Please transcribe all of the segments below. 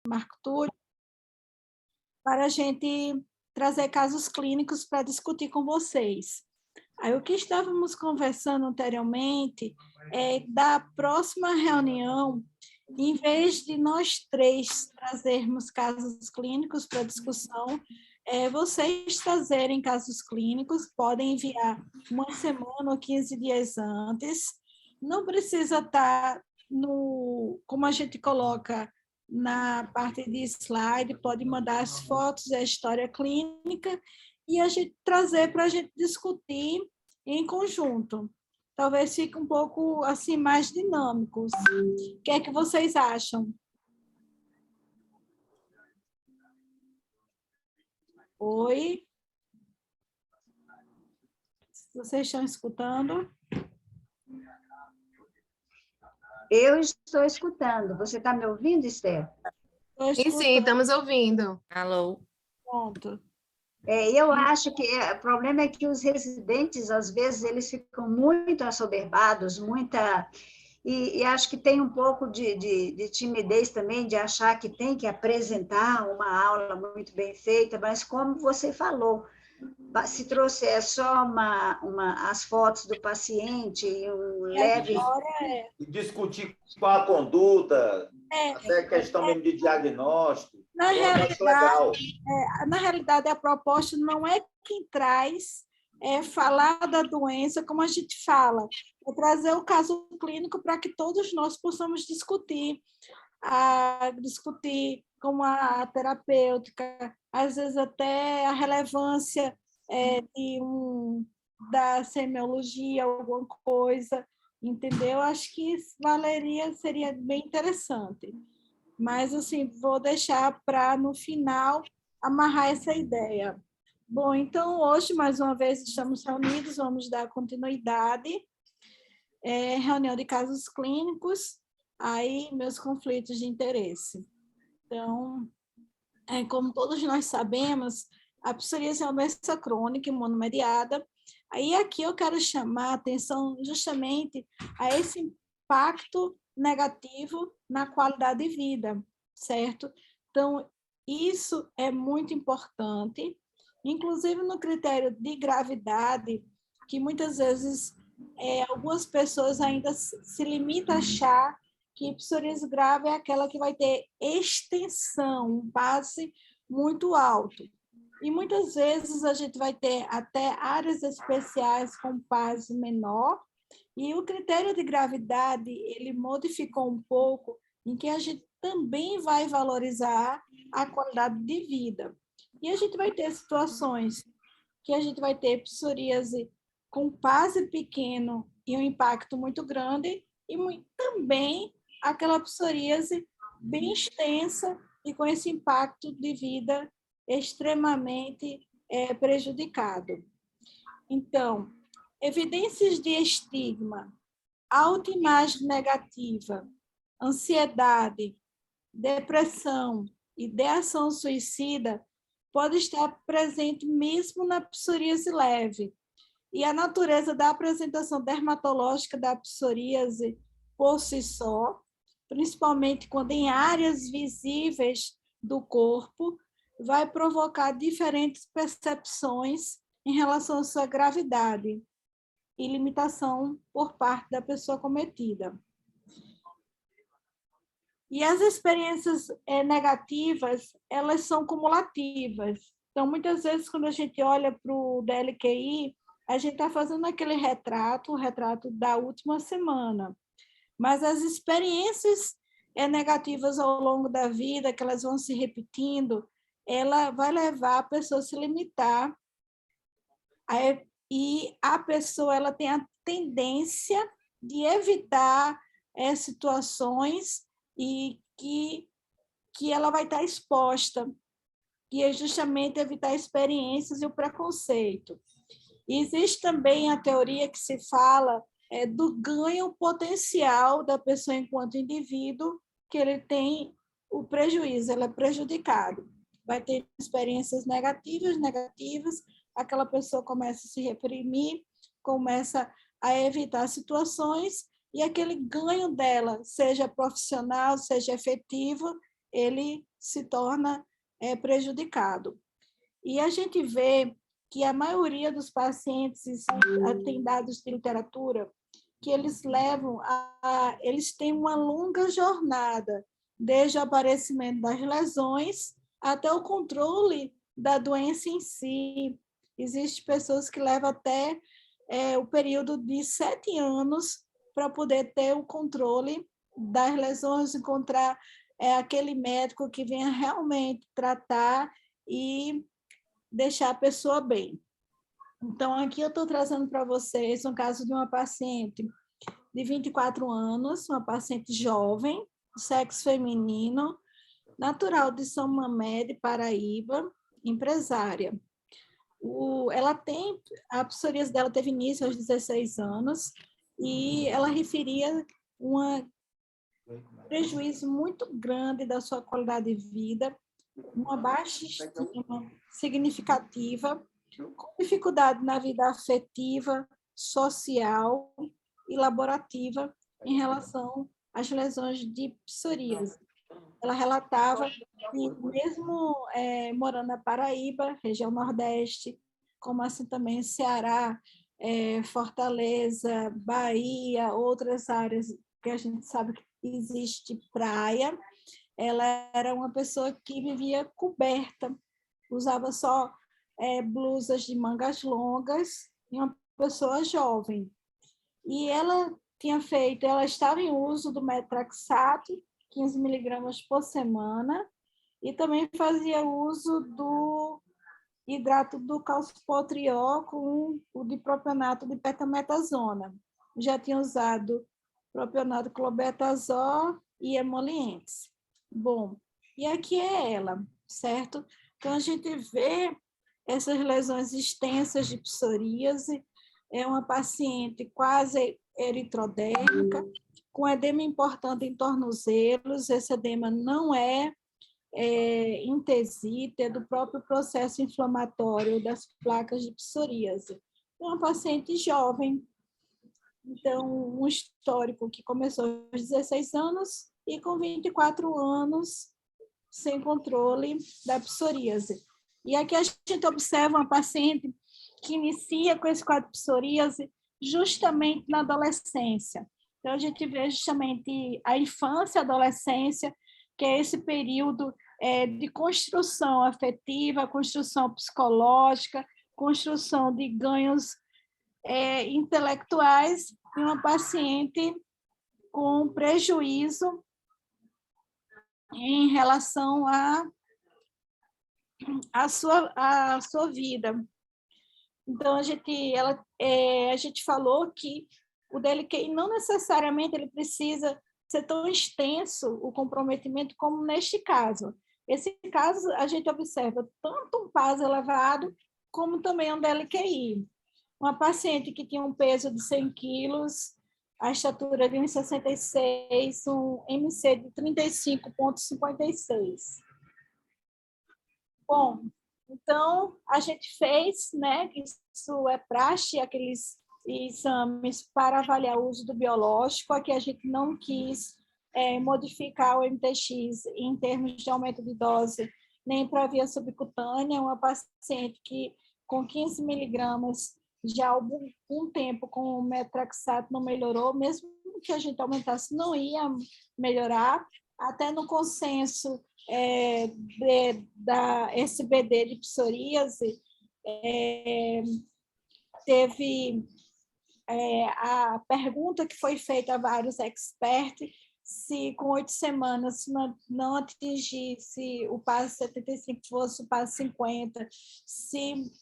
Marco Túlio, para a gente trazer casos clínicos para discutir com vocês. Aí, o que estávamos conversando anteriormente é da próxima reunião, em vez de nós três trazermos casos clínicos para discussão, vocês trazerem casos clínicos, podem enviar uma semana ou 15 dias antes, não precisa estar como a gente coloca na parte de slide, pode mandar as fotos e a história clínica, e a gente trazer para a gente discutir em conjunto. Talvez fique um pouco assim mais dinâmicos. O que é que vocês acham? Oi? Vocês estão escutando? Eu estou escutando. Você está me ouvindo, Esther? Sim, estamos ouvindo. Alô? Pronto. Eu acho que o problema é que os residentes, às vezes, eles ficam muito assoberbados, e acho que tem um pouco de timidez também, de achar que tem que apresentar uma aula muito bem feita, mas como você falou, se trouxer só as fotos do paciente e um leve... E discutir qual a conduta, até questão mesmo de diagnóstico. Na realidade, a proposta não é quem traz falar da doença como a gente fala, é trazer o caso clínico para que todos nós possamos discutir como a terapêutica, às vezes até a relevância da semiologia, alguma coisa, entendeu? Acho que seria bem interessante. Mas, assim, vou deixar para, no final, amarrar essa ideia. Bom, então, hoje, mais uma vez, estamos reunidos, vamos dar continuidade. Reunião de casos clínicos, aí, meus conflitos de interesse. Então, como todos nós sabemos, a psoríase é uma doença crônica imunomediada. Aí, aqui, eu quero chamar a atenção justamente a esse impacto negativo na qualidade de vida, certo? Então, isso é muito importante, inclusive no critério de gravidade, que muitas vezes algumas pessoas ainda se limitam a achar que psoríase grave é aquela que vai ter extensão, um passe muito alto. E muitas vezes a gente vai ter até áreas especiais com passe menor, e o critério de gravidade, ele modificou um pouco, em que a gente também vai valorizar a qualidade de vida. E a gente vai ter situações que a gente vai ter psoríase com PASI pequeno e um impacto muito grande, e também aquela psoríase bem extensa e com esse impacto de vida extremamente prejudicado. Então, evidências de estigma, autoimagem negativa, ansiedade, depressão, ideação suicida pode estar presente mesmo na psoríase leve. E a natureza da apresentação dermatológica da psoríase por si só, principalmente quando em áreas visíveis do corpo, vai provocar diferentes percepções em relação à sua gravidade e limitação por parte da pessoa cometida. E as experiências negativas, elas são cumulativas. Então, muitas vezes, quando a gente olha para o DLQI, a gente está fazendo aquele retrato, o retrato da última semana. Mas as experiências negativas ao longo da vida, que elas vão se repetindo, ela vai levar a pessoa a se limitar, e a pessoa ela tem a tendência de evitar situações e que ela vai estar exposta, que é justamente evitar experiências e o preconceito. E existe também a teoria que se fala do ganho potencial da pessoa enquanto indivíduo, que ele tem o prejuízo, ele é prejudicado. Vai ter experiências negativas, aquela pessoa começa a se reprimir, começa a evitar situações, e aquele ganho dela, seja profissional, seja efetivo, ele se torna prejudicado. E a gente vê que a maioria dos pacientes, tem dados de literatura, que eles eles têm uma longa jornada, desde o aparecimento das lesões até o controle da doença em si. Existem pessoas que levam até o período de 7 anos para poder ter o controle das lesões, encontrar aquele médico que venha realmente tratar e deixar a pessoa bem. Então, aqui eu estou trazendo para vocês um caso de uma paciente de 24 anos, uma paciente jovem, sexo feminino, natural de São Mamede, Paraíba, empresária. A psoríase dela teve início aos 16 anos e ela referia um prejuízo muito grande da sua qualidade de vida, uma baixa estima significativa, com dificuldade na vida afetiva, social e laborativa em relação às lesões de psoríase. Ela relatava que, mesmo morando na Paraíba, região Nordeste, como assim também Ceará, Fortaleza, Bahia, outras áreas que a gente sabe que existe praia, ela era uma pessoa que vivia coberta, usava só blusas de mangas longas, e uma pessoa jovem. E ela estava em uso do metraxato, 15 miligramas por semana, e também fazia uso do hidrato do calcipotriol com o dipropionato de petametazona. Já tinha usado propionato clobetasol e emolientes. Bom, e aqui é ela, certo? Então, a gente vê essas lesões extensas de psoríase, é uma paciente quase eritrodérmica, com edema importante em tornozelos. Esse edema não é intesite, é do próprio processo inflamatório das placas de psoríase. É uma paciente jovem, então, um histórico que começou aos 16 anos e com 24 anos sem controle da psoríase. E aqui a gente observa uma paciente que inicia com esse quadro de psoríase justamente na adolescência. Então, a gente vê justamente a infância e a adolescência, que é esse período de construção afetiva, construção psicológica, construção de ganhos intelectuais, e uma paciente com prejuízo em relação à sua vida. Então, a gente falou que o DLQI não necessariamente ele precisa ser tão extenso, o comprometimento, como neste caso. Esse caso, a gente observa tanto um PAS elevado, como também um DLQI. Uma paciente que tinha um peso de 100 quilos, a estatura de 1,66, um MC de 35,56. Bom, então, a gente fez, né, isso é praxe, aqueles exames para avaliar o uso do biológico. Aqui a gente não quis modificar o MTX em termos de aumento de dose, nem para via subcutânea. Uma paciente que, com 15 miligramas, já há algum tempo com o metraxato não melhorou, mesmo que a gente aumentasse, não ia melhorar. Até no consenso da SBD de psoríase, teve a pergunta que foi feita a vários experts, se com 8 semanas não atingisse o PAS 75, fosse o PAS 50, se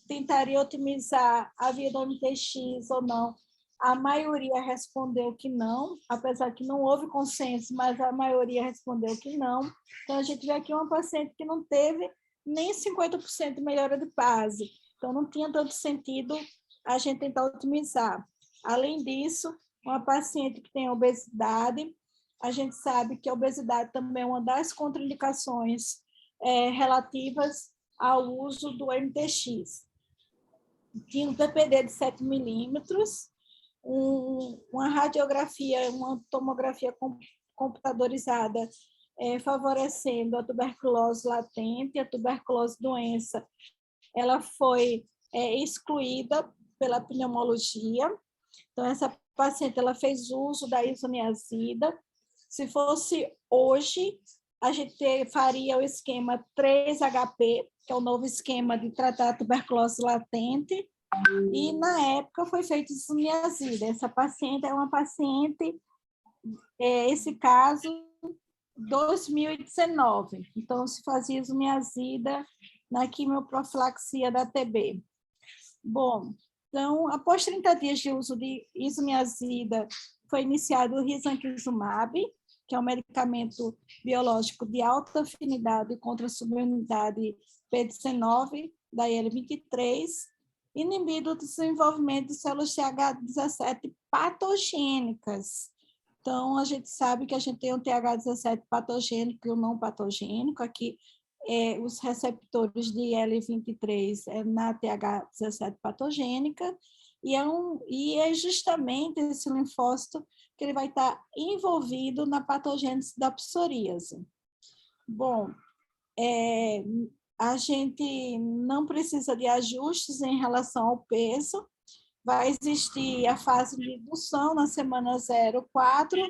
tentaria otimizar a via do MTX ou não. A maioria respondeu que não, apesar que não houve consenso, mas a maioria respondeu que não. Então, a gente vê aqui uma paciente que não teve nem 50% melhora de PAS. Então, não tinha tanto sentido a gente tentar otimizar. Além disso, uma paciente que tem obesidade, a gente sabe que a obesidade também é uma das contraindicações relativas ao uso do MTX. Tinha um PPD de 7 milímetros, uma radiografia, uma tomografia computadorizada favorecendo a tuberculose latente, a tuberculose doença. Ela foi excluída pela pneumologia. Então, essa paciente ela fez uso da isoniazida. Se fosse hoje, a gente faria o esquema 3HP, que é o novo esquema de tratar a tuberculose latente, e na época foi feita isoniazida. Essa paciente é uma paciente, esse caso, 2019. Então, se fazia isoniazida na quimioprofilaxia da TB. Bom, então, após 30 dias de uso de isoniazida, foi iniciado o risankizumab, que é um medicamento biológico de alta afinidade contra a subunidade P19 da IL-23, inibindo o desenvolvimento de células TH17 patogênicas. Então, a gente sabe que a gente tem um TH17 patogênico e um não patogênico. Aqui, os receptores de IL-23 na TH17 patogênica, e é justamente esse linfócito que ele vai estar envolvido na patogênese da psoríase. Bom, a gente não precisa de ajustes em relação ao peso, vai existir a fase de indução na semana 0,4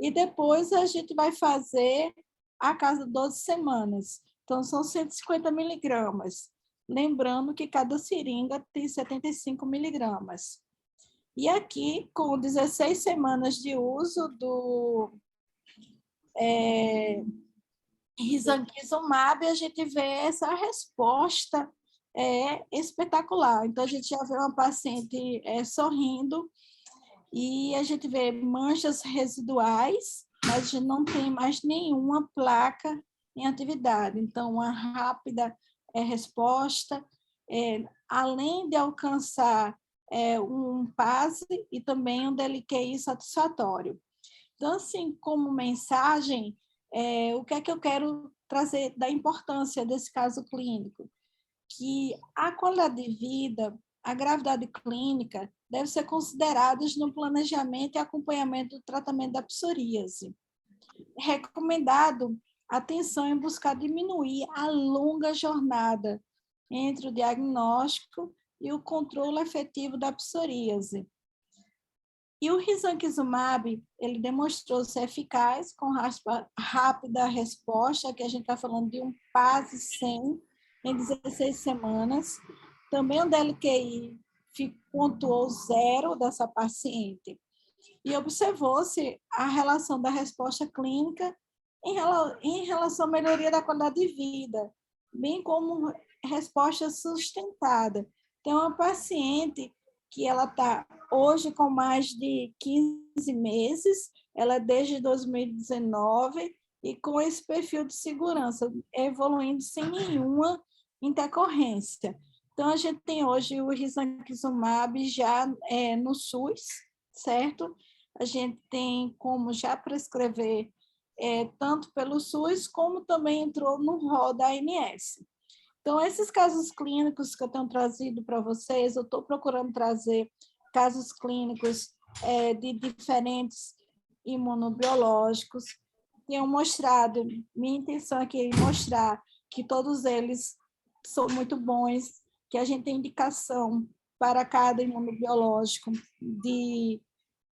e depois a gente vai fazer a cada 12 semanas. Então, são 150 miligramas. Lembrando que cada seringa tem 75 miligramas. E aqui, com 16 semanas de uso do risankizumab, a gente vê essa resposta espetacular. Então, a gente já vê uma paciente sorrindo e a gente vê manchas residuais, mas a gente não tem mais nenhuma placa em atividade. Então, uma rápida resposta, além de alcançar um PASE e também um DLQI satisfatório. Então, assim, como mensagem, o que é que eu quero trazer da importância desse caso clínico? Que a qualidade de vida, a gravidade clínica, devem ser consideradas no planejamento e acompanhamento do tratamento da psoríase. Recomendado atenção em buscar diminuir a longa jornada entre o diagnóstico e o controle efetivo da psoríase. E o risankizumab, ele demonstrou ser eficaz com rápida resposta, que a gente está falando de um PASE 100 em 16 semanas. Também o DLQI pontuou 0 dessa paciente. E observou-se a relação da resposta clínica em relação à melhoria da qualidade de vida, bem como resposta sustentada. Tem uma paciente que ela está hoje com mais de 15 meses, ela é desde 2019, e com esse perfil de segurança, evoluindo sem nenhuma intercorrência. Então, a gente tem hoje o risankizumab já no SUS, certo? A gente tem como já prescrever tanto pelo SUS, como também entrou no rol da ANS. Então, esses casos clínicos que eu tenho trazido para vocês, eu estou procurando trazer casos clínicos de diferentes imunobiológicos. Tenho mostrado, minha intenção aqui é mostrar que todos eles são muito bons, que a gente tem indicação para cada imunobiológico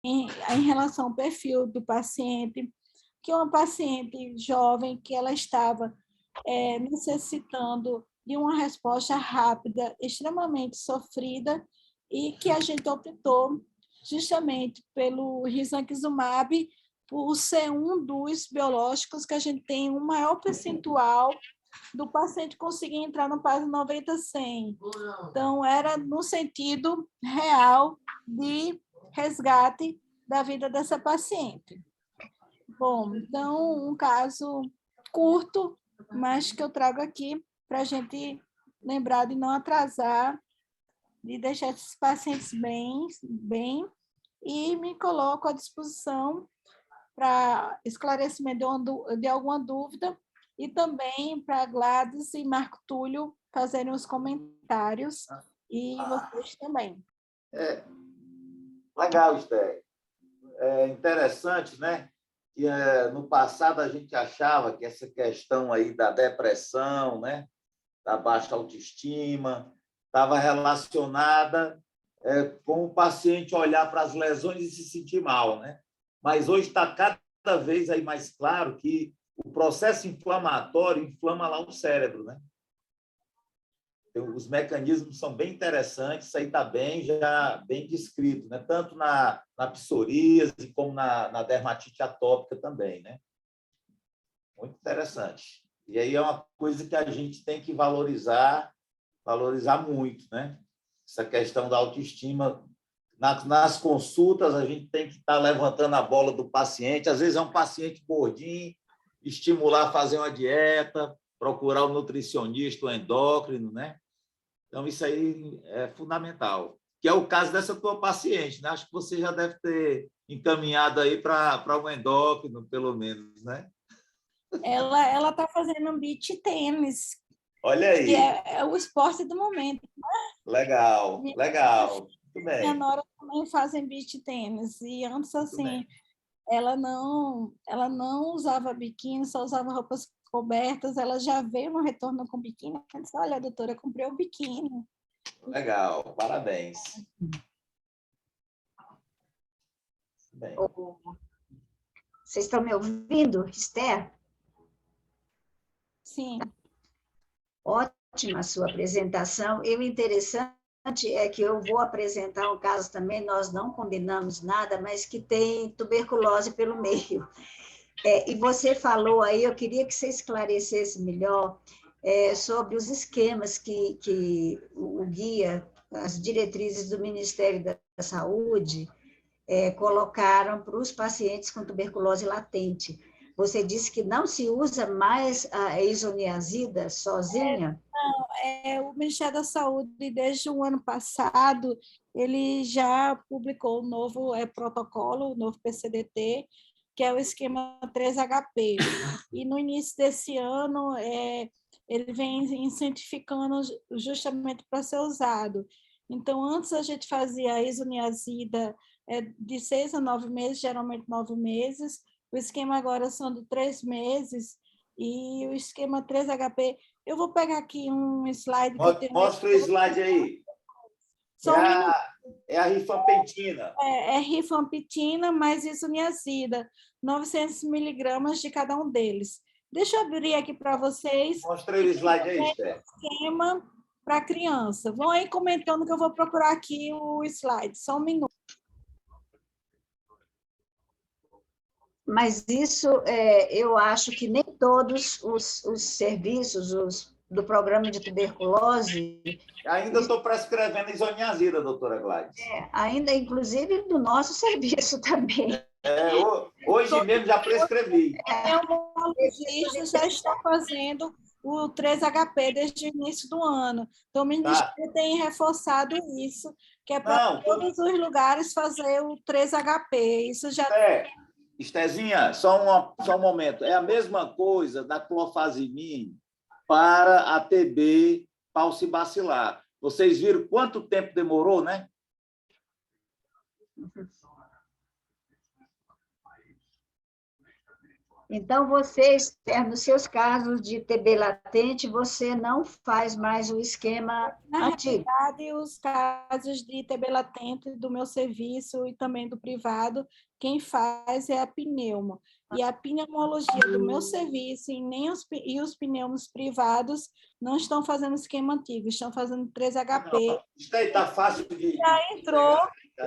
em relação ao perfil do paciente, que é uma paciente jovem que ela estava necessitando de uma resposta rápida, extremamente sofrida, e que a gente optou justamente pelo risankizumab, por ser um dos biológicos que a gente tem um maior percentual do paciente conseguir entrar no PASE 90-100. Então, era no sentido real de resgate da vida dessa paciente. Bom, então, um caso curto, mas que eu trago aqui para a gente lembrar de não atrasar, de deixar esses pacientes bem, e me coloco à disposição para esclarecimento de alguma dúvida, e também para Gladys e Marco Túlio fazerem os comentários, e vocês também. Legal, Esther. É interessante, né? que no passado a gente achava que essa questão aí da depressão, né, da baixa autoestima, estava relacionada com o paciente olhar para as lesões e se sentir mal, né? Mas hoje está cada vez aí mais claro que o processo inflamatório inflama lá o cérebro, né? Então, os mecanismos são bem interessantes, isso aí está já bem descrito, né? Tanto na psoríase como na dermatite atópica também, né? Muito interessante. E aí é uma coisa que a gente tem que valorizar muito, né? Essa questão da autoestima. Nas consultas, a gente tem que estar levantando a bola do paciente. Às vezes é um paciente gordinho, estimular a fazer uma dieta, procurar o nutricionista, o endócrino, né? Então, isso aí é fundamental. Que é o caso dessa tua paciente, né? Acho que você já deve ter encaminhado aí para um endócrino, pelo menos, né? Ela está fazendo um beach tênis. Olha aí. Que é o esporte do momento. Legal, legal. Muito bem. Minha nora também fazem beach tênis. E antes, assim, ela não usava biquíni, só usava roupas cobertas. Ela já veio no retorno com biquíni. Ela disse, olha, doutora, eu comprei o biquíni. Legal, parabéns. Bem. Vocês estão me ouvindo, Esther? Sim. Ótima a sua apresentação. E o interessante é que eu vou apresentar um caso também, nós não combinamos nada, mas que tem tuberculose pelo meio. E você falou aí, eu queria que você esclarecesse melhor sobre os esquemas que o guia, as diretrizes do Ministério da Saúde colocaram para os pacientes com tuberculose latente. Você disse que não se usa mais a isoniazida sozinha? O Ministério da Saúde, desde o ano passado, ele já publicou o novo protocolo, o novo PCDT, que é o esquema 3HP. E no início desse ano, ele vem incentificando justamente para ser usado. Então, antes a gente fazia a isoniazida de 6 a 9 meses, geralmente 9 meses. O esquema agora são de 3 meses. E o esquema 3HP, eu vou pegar aqui um slide. Mostra o slide aí. É a rifampicina. É rifampicina mais isoniazida, 900 miligramas de cada um deles. Deixa eu abrir aqui para vocês. Mostra o slide aí, Esther. Esquema para criança. Vão aí comentando que eu vou procurar aqui o slide. Só um minuto. Mas isso, eu acho que nem todos os serviços do programa de tuberculose... Ainda estou prescrevendo isoniazida, doutora Gladys. Ainda, inclusive, do nosso serviço também. Hoje mesmo já prescrevi. O já está fazendo o 3HP desde o início do ano. Então, o Ministério tem reforçado isso, que é para todos os lugares fazer o 3HP. Isso já... Estezinha, só um momento. É a mesma coisa da clofazimina para a TB paucibacilar. Vocês viram quanto tempo demorou, né? Então, vocês, nos seus casos de TB latente, você não faz mais o esquema antigo? Na realidade, os casos de TB latente do meu serviço e também do privado, quem faz é a pneuma. E a pneumologia do meu serviço e os pneumos privados não estão fazendo esquema antigo, estão fazendo 3HP. Isso aí está fácil de...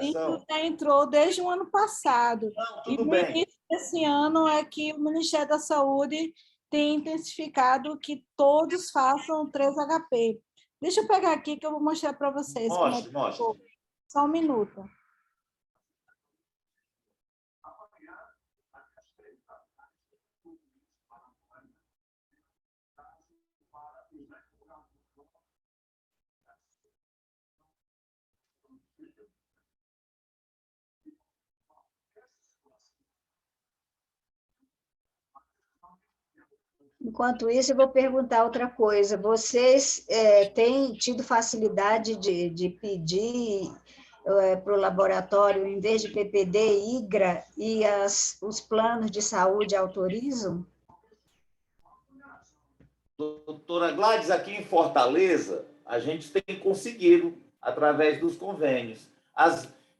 Isso já entrou desde o ano passado. Não, tudo bem. Esse ano é que o Ministério da Saúde tem intensificado que todos façam 3HP. Deixa eu pegar aqui que eu vou mostrar para vocês. Mostra. Só um minuto. Enquanto isso, eu vou perguntar outra coisa. Vocês têm tido facilidade de pedir para o laboratório, em vez de PPD, IGRA, e os planos de saúde autorizam? Doutora Gladys, aqui em Fortaleza, a gente tem conseguido, através dos convênios.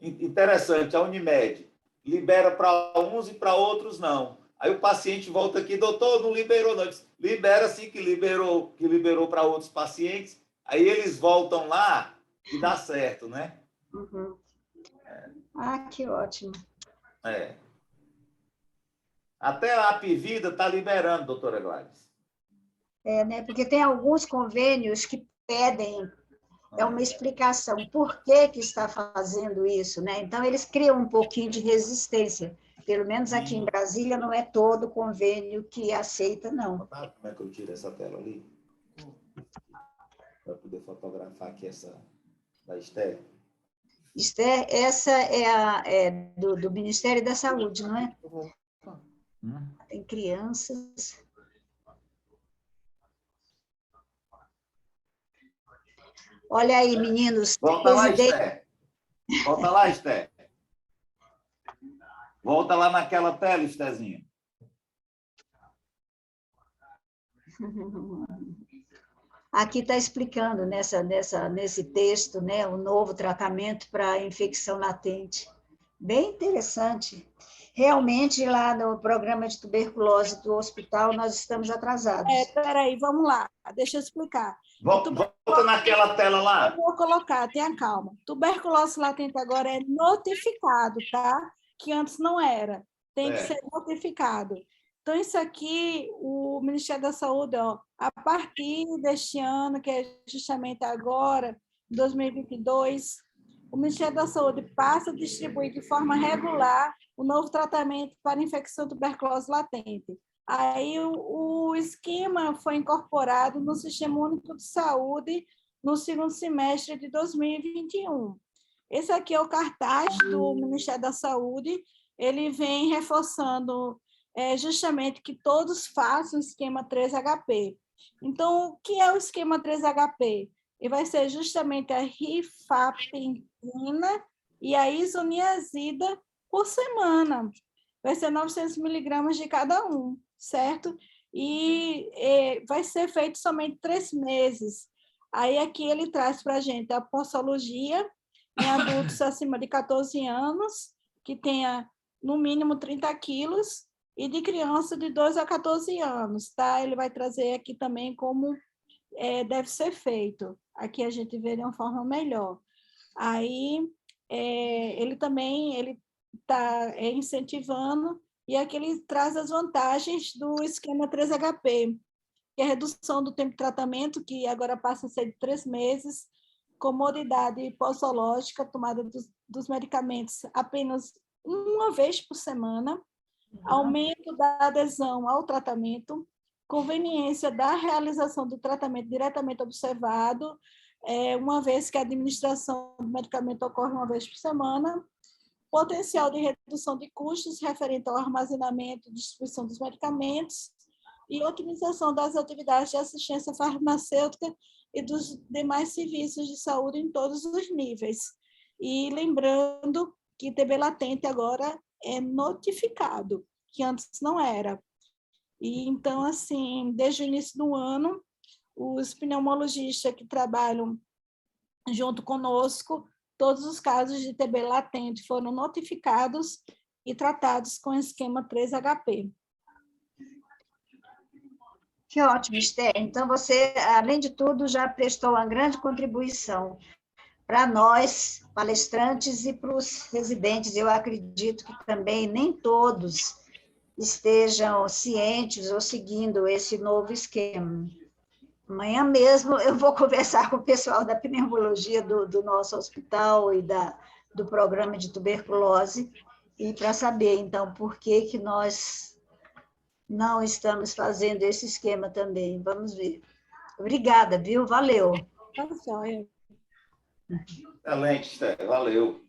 Interessante, a Unimed libera para uns e para outros não. Aí o paciente volta aqui, doutor, não liberou não. Libera sim que liberou para outros pacientes. Aí eles voltam lá e dá certo, né? Uhum. Que ótimo. É. Até a Apivida está liberando, doutora Gladys. Né? Porque tem alguns convênios que pedem uma explicação por que está fazendo isso, né? Então, eles criam um pouquinho de resistência. Pelo menos aqui em Brasília, não é todo convênio que aceita, não. Como é que eu tiro essa tela ali? Para poder fotografar aqui essa da Esther. Esther, essa é do Ministério da Saúde, não é? Tem crianças. Olha aí, meninos. Volta lá, Esther. Volta lá, Esther. Volta lá naquela tela, Estherzinha. Aqui está explicando nesse texto, né, o novo tratamento para infecção latente. Bem interessante. Realmente, lá no programa de tuberculose do hospital, nós estamos atrasados. Espera aí, vamos lá, deixa eu explicar. Volta naquela tela lá. Eu vou colocar, tenha calma. Tuberculose latente agora é notificado, tá? Que antes não era. Tem que ser notificado. Então, isso aqui, o Ministério da Saúde, a partir deste ano, que é justamente agora, 2022, o Ministério da Saúde passa a distribuir de forma regular o novo tratamento para infecção tuberculose latente. Aí o esquema foi incorporado no Sistema Único de Saúde no segundo semestre de 2021. Esse aqui é o cartaz do Ministério da Saúde, ele vem reforçando justamente que todos façam o esquema 3HP. Então, o que é o esquema 3HP? Ele vai ser justamente a rifampicina e a isoniazida por semana. Vai ser 900 miligramas de cada um, certo? E vai ser feito somente 3 meses. Aí aqui ele traz para a gente a posologia em adultos acima de 14 anos, que tenha no mínimo 30 quilos, e de criança de 2 a 14 anos, tá? Ele vai trazer aqui também como deve ser feito. Aqui a gente vê de uma forma melhor. Aí ele também está incentivando, e aqui ele traz as vantagens do esquema 3HP, que é a redução do tempo de tratamento, que agora passa a ser de 3 meses, comodidade possológica, tomada dos medicamentos apenas uma vez por semana, aumento da adesão ao tratamento, conveniência da realização do tratamento diretamente observado, uma vez que a administração do medicamento ocorre uma vez por semana, potencial de redução de custos referente ao armazenamento e distribuição dos medicamentos, e otimização das atividades de assistência farmacêutica e dos demais serviços de saúde em todos os níveis. E lembrando que TB latente agora é notificado, que antes não era. E então, assim, desde o início do ano, os pneumologistas que trabalham junto conosco, todos os casos de TB latente foram notificados e tratados com o esquema 3HP. Que ótimo, Esther. Então, você, além de tudo, já prestou uma grande contribuição para nós, palestrantes, e para os residentes. Eu acredito que também nem todos estejam cientes ou seguindo esse novo esquema. Amanhã mesmo eu vou conversar com o pessoal da pneumologia do nosso hospital e do programa de tuberculose, e para saber, então, por que nós não estamos fazendo esse esquema também. Vamos ver. Obrigada, viu? Valeu. Excelente, Esther. Valeu.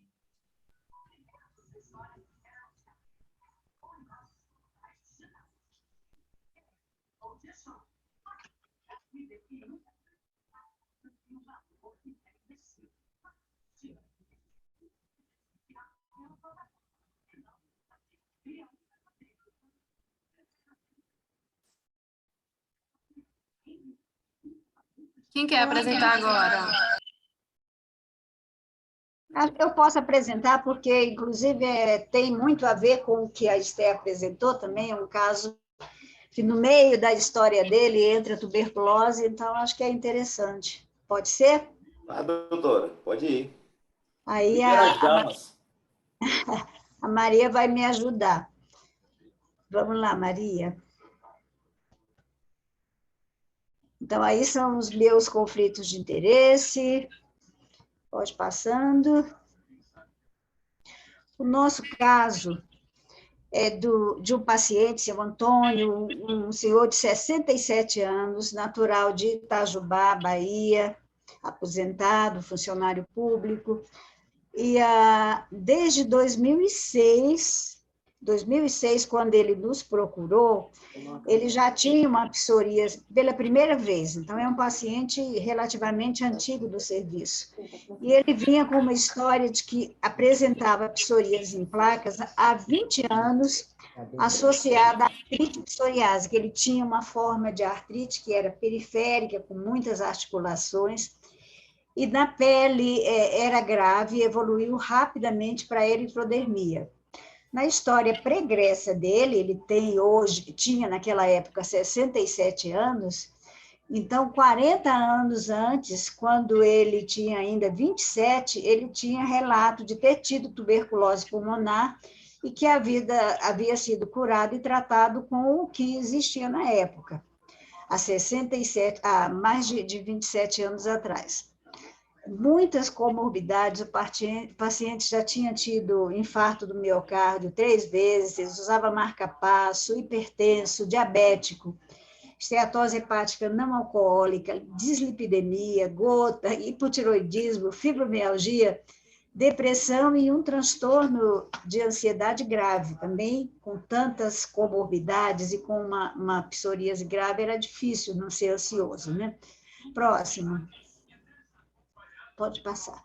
Quem quer apresentar agora? Eu posso apresentar, porque, inclusive, tem muito a ver com o que a Esther apresentou também, é um caso que no meio da história dele entra a tuberculose, então acho que é interessante. Pode ser? Ah, doutora, pode ir. Aí Primeiras damas. a Maria vai me ajudar. Vamos lá, Maria. Então, aí são os meus conflitos de interesse. Pode passando. O nosso caso é de um paciente, seu Antônio, um senhor de 67 anos, natural de Itajubá, Bahia, aposentado, funcionário público, e desde 2006, quando ele nos procurou, ele já tinha uma psoríase pela primeira vez, então é um paciente relativamente antigo do serviço. E ele vinha com uma história de que apresentava psoríase em placas há 20 anos, associada à artrite psoriásica, que ele tinha uma forma de artrite que era periférica, com muitas articulações, e na pele era grave e evoluiu rapidamente para a eritrodermia. Na história pregressa dele, ele tinha naquela época 67 anos, então 40 anos antes, quando ele tinha ainda 27, ele tinha relato de ter tido tuberculose pulmonar e que a vida havia sido curado e tratado com o que existia na época, há mais de 27 anos atrás. Muitas comorbidades, o paciente já tinha tido infarto do miocárdio 3 vezes, usava marca-passo, hipertenso, diabético, esteatose hepática não alcoólica, dislipidemia, gota, hipotiroidismo, fibromialgia, depressão e um transtorno de ansiedade grave. Também, com tantas comorbidades e com uma psoríase grave, era difícil não ser ansioso, né? Próximo. Pode passar.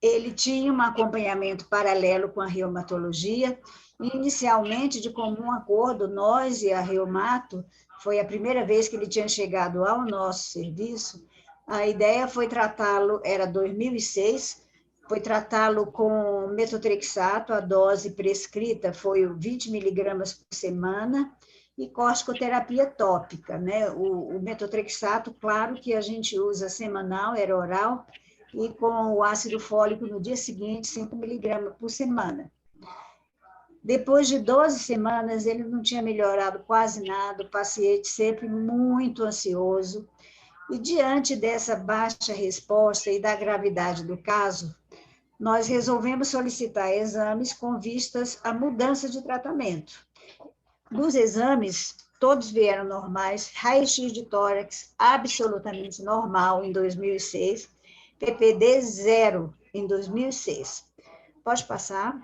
Ele tinha um acompanhamento paralelo com a reumatologia, inicialmente, de comum acordo, nós e a Reumato, foi a primeira vez que ele tinha chegado ao nosso serviço, a ideia foi tratá-lo, era 2006, foi tratá-lo com metotrexato, a dose prescrita foi 20 miligramas por semana, e corticoterapia tópica, né? O metotrexato, claro que a gente usa semanal, era oral, e com o ácido fólico no dia seguinte, 5 miligramas por semana. Depois de 12 semanas, ele não tinha melhorado quase nada, o paciente sempre muito ansioso, e diante dessa baixa resposta e da gravidade do caso, nós resolvemos solicitar exames com vistas à mudança de tratamento. Dos exames, todos vieram normais, raio-x de tórax absolutamente normal em 2006, PPD 0 em 2006. Pode passar.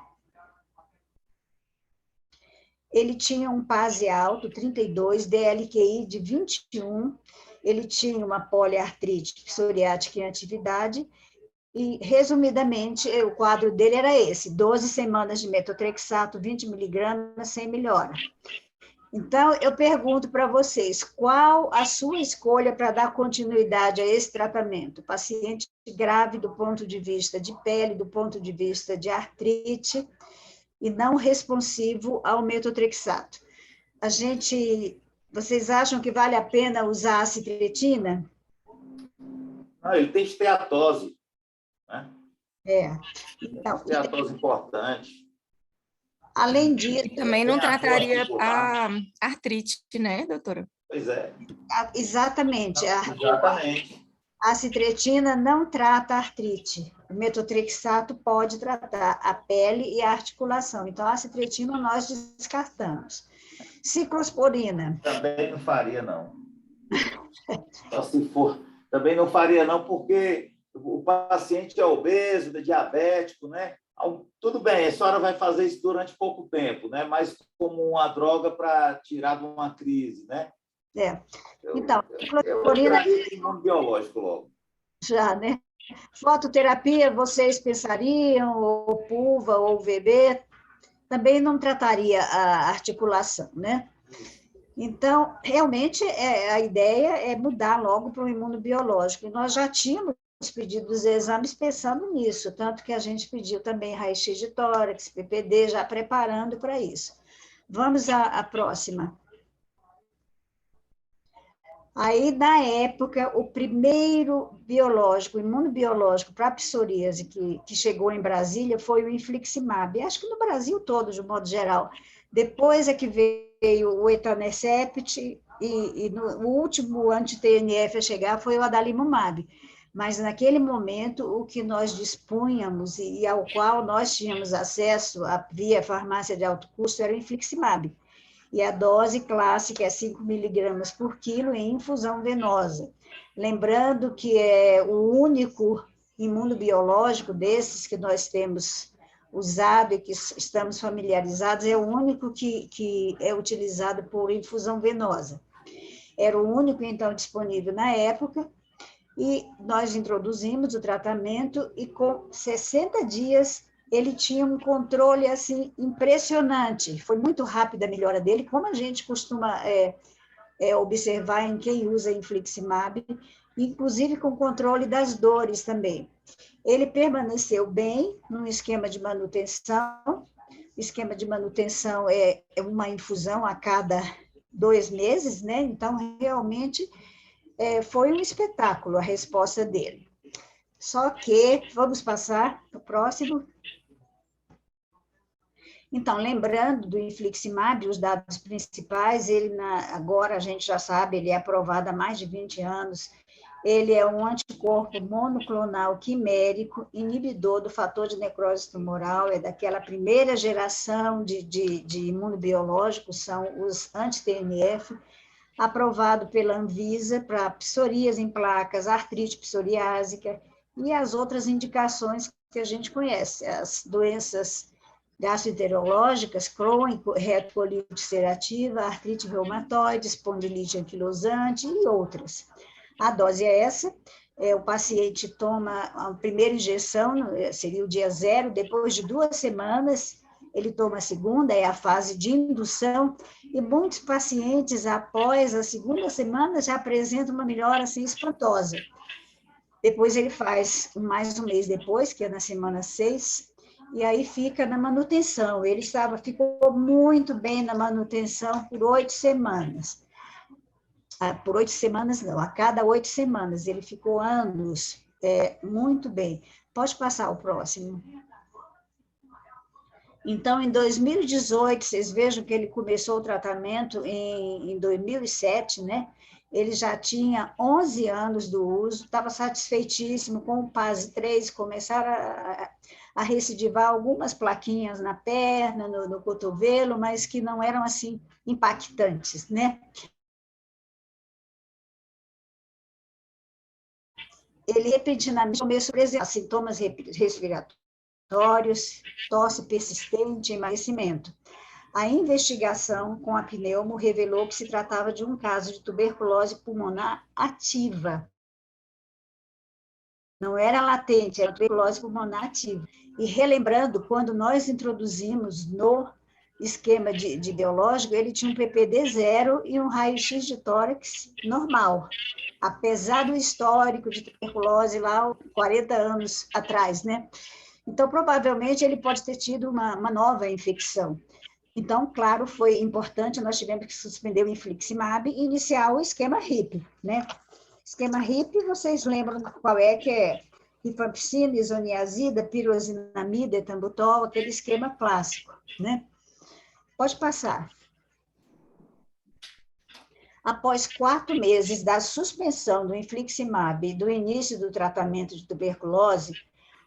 Ele tinha um PASI alto, 32, DLQI de 21, ele tinha uma poliartrite psoriática em atividade, e, resumidamente, o quadro dele era esse, 12 semanas de metotrexato, 20 miligramas, sem melhora. Então, eu pergunto para vocês, qual a sua escolha para dar continuidade a esse tratamento? Paciente grave do ponto de vista de pele, do ponto de vista de artrite, e não responsivo ao metotrexato. Vocês acham que vale a pena usar a citretina? Ele tem esteatose, né? Então, esteatose importante. Além disso... E também não trataria a artrite, né, doutora? Pois é. Exatamente. Exatamente. A citretina não trata a artrite. O metotrexato pode tratar a pele e a articulação. Então, a citretina nós descartamos. Ciclosporina. Também não faria, não. Só se for. Também não faria, não, porque o paciente é obeso, é diabético, né? Tudo bem, a senhora vai fazer isso durante pouco tempo, né? Mas como uma droga para tirar de uma crise, né? Então, ciclosporina... Eu biológico logo. Já, né? Fototerapia, vocês pensariam, ou PUVA, ou VB, também não trataria a articulação, né? Então, realmente, a ideia é mudar logo para o imunobiológico. E nós já tínhamos pedido os exames pensando nisso, tanto que a gente pediu também raio-x de tórax, PPD, já preparando para isso. Vamos à próxima. Aí, na época, o primeiro biológico, imunobiológico para a psoríase que chegou em Brasília foi o infliximab. Acho que no Brasil todo, de um modo geral. Depois é que veio o etanercept o último anti-TNF a chegar foi o adalimumab. Mas, naquele momento, o que nós dispunhamos e ao qual nós tínhamos acesso via farmácia de alto custo era o infliximab. E a dose clássica é 5 miligramas por quilo em infusão venosa. Lembrando que é o único imunobiológico desses que nós temos usado e que estamos familiarizados, é o único que é utilizado por infusão venosa. Era o único, então, disponível na época, e nós introduzimos o tratamento, e com 60 dias ele tinha um controle assim impressionante. Foi muito rápida a melhora dele, como a gente costuma observar em quem usa infliximab, inclusive com controle das dores também. Ele permaneceu bem no esquema de manutenção. O esquema de manutenção é uma infusão a cada 2 meses, né? Então, realmente, foi um espetáculo a resposta dele. Só que, vamos passar para o próximo. Então, lembrando do infliximab, os dados principais, agora a gente já sabe, ele é aprovado há mais de 20 anos, ele é um anticorpo monoclonal quimérico, inibidor do fator de necrose tumoral, é daquela primeira geração de imunobiológicos, são os anti-TNF, aprovado pela Anvisa para psoríase em placas, artrite psoriásica e as outras indicações que a gente conhece, as doenças gastroenterológicas, crônico, retocolite ulcerativa, artrite reumatoide, espondilite anquilosante e outras. A dose é essa, o paciente toma a primeira injeção, seria o dia 0, depois de 2 semanas, ele toma a segunda, é a fase de indução, e muitos pacientes, após a segunda semana, já apresentam uma melhora assim espantosa. Depois ele faz mais um mês depois, que é na semana 6, e aí fica na manutenção. Ele ficou muito bem na manutenção por 8 semanas. Por 8 semanas, não, a cada 8 semanas. Ele ficou anos muito bem. Pode passar o próximo. Então, em 2018, vocês vejam que ele começou o tratamento em 2007, né? Ele já tinha 11 anos do uso, estava satisfeitíssimo com o PASI 3, começaram a recidivar algumas plaquinhas na perna, no cotovelo, mas que não eram, assim, impactantes, né? Ele repentinamente começou a apresentar sintomas respiratórios, tosse persistente, emagrecimento. A investigação com a pneumo revelou que se tratava de um caso de tuberculose pulmonar ativa. Não era latente, era tuberculose pulmonar ativa. E relembrando, quando nós introduzimos no esquema de biológico, ele tinha um PPD 0 e um raio-x de tórax normal, apesar do histórico de tuberculose lá 40 anos atrás, né? Então, provavelmente, ele pode ter tido uma nova infecção. Então, claro, foi importante, nós tivemos que suspender o infliximab e iniciar o esquema RIP, né? Esquema RIP, vocês lembram qual é, que é rifampicina, isoniazida, pirosinamida, etambutol, aquele esquema clássico, né? Pode passar. Após 4 meses da suspensão do infliximab e do início do tratamento de tuberculose,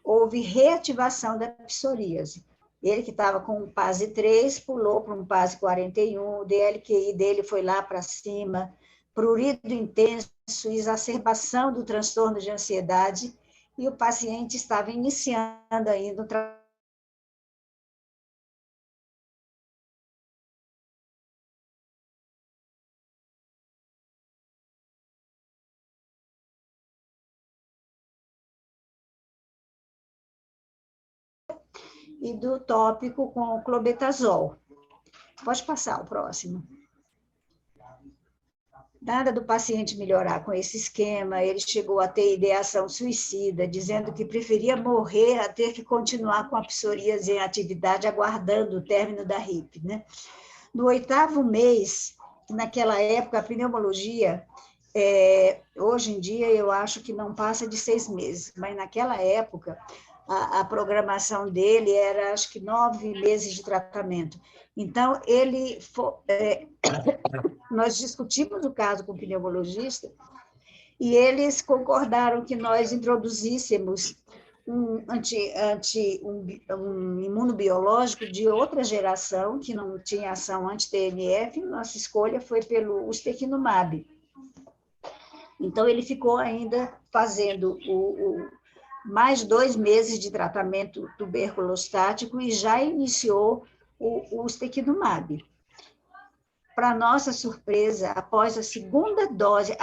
houve reativação da psoríase. Ele que estava com um PASI 3, pulou para um PASI 41, o DLQI dele foi lá para cima, prurido intenso, exacerbação do transtorno de ansiedade, e o paciente estava iniciando ainda o tratamento. E do tópico com o clobetasol. Pode passar o próximo. Nada do paciente melhorar com esse esquema, ele chegou a ter ideação suicida, dizendo que preferia morrer a ter que continuar com a psoríase em atividade, aguardando o término da RIP, né? No 8º mês, naquela época, a pneumologia, hoje em dia, eu acho que não passa de 6 meses, mas naquela época, a programação dele era, acho que, 9 meses de tratamento. Então, nós discutimos o caso com o pneumologista e eles concordaram que nós introduzíssemos um imunobiológico de outra geração, que não tinha ação anti-TNF, nossa escolha foi pelo ustekinumab. Então, ele ficou ainda fazendo mais 2 meses de tratamento tuberculostático e já iniciou o ustekinumab. Para nossa surpresa, após a segunda dose,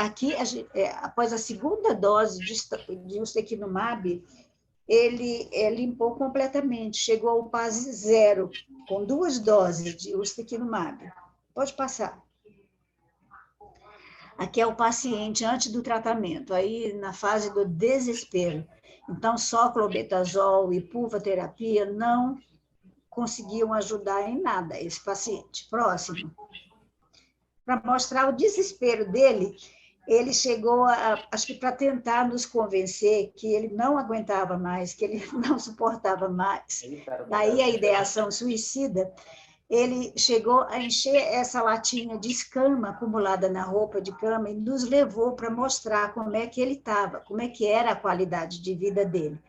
após a segunda dose de ustekinumab, ele limpou completamente, chegou ao PASI 0, com 2 doses de ustekinumab. Pode passar. Aqui é o paciente antes do tratamento, aí na fase do desespero. Então, só clobetasol e pulvaterapia não conseguiam ajudar em nada esse paciente. Próximo. Para mostrar o desespero dele, ele chegou, acho que para tentar nos convencer que ele não aguentava mais, que ele não suportava mais, daí a ideação suicida, ele chegou a encher essa latinha de escama acumulada na roupa de cama e nos levou para mostrar como é que ele estava, como é que era a qualidade de vida dele.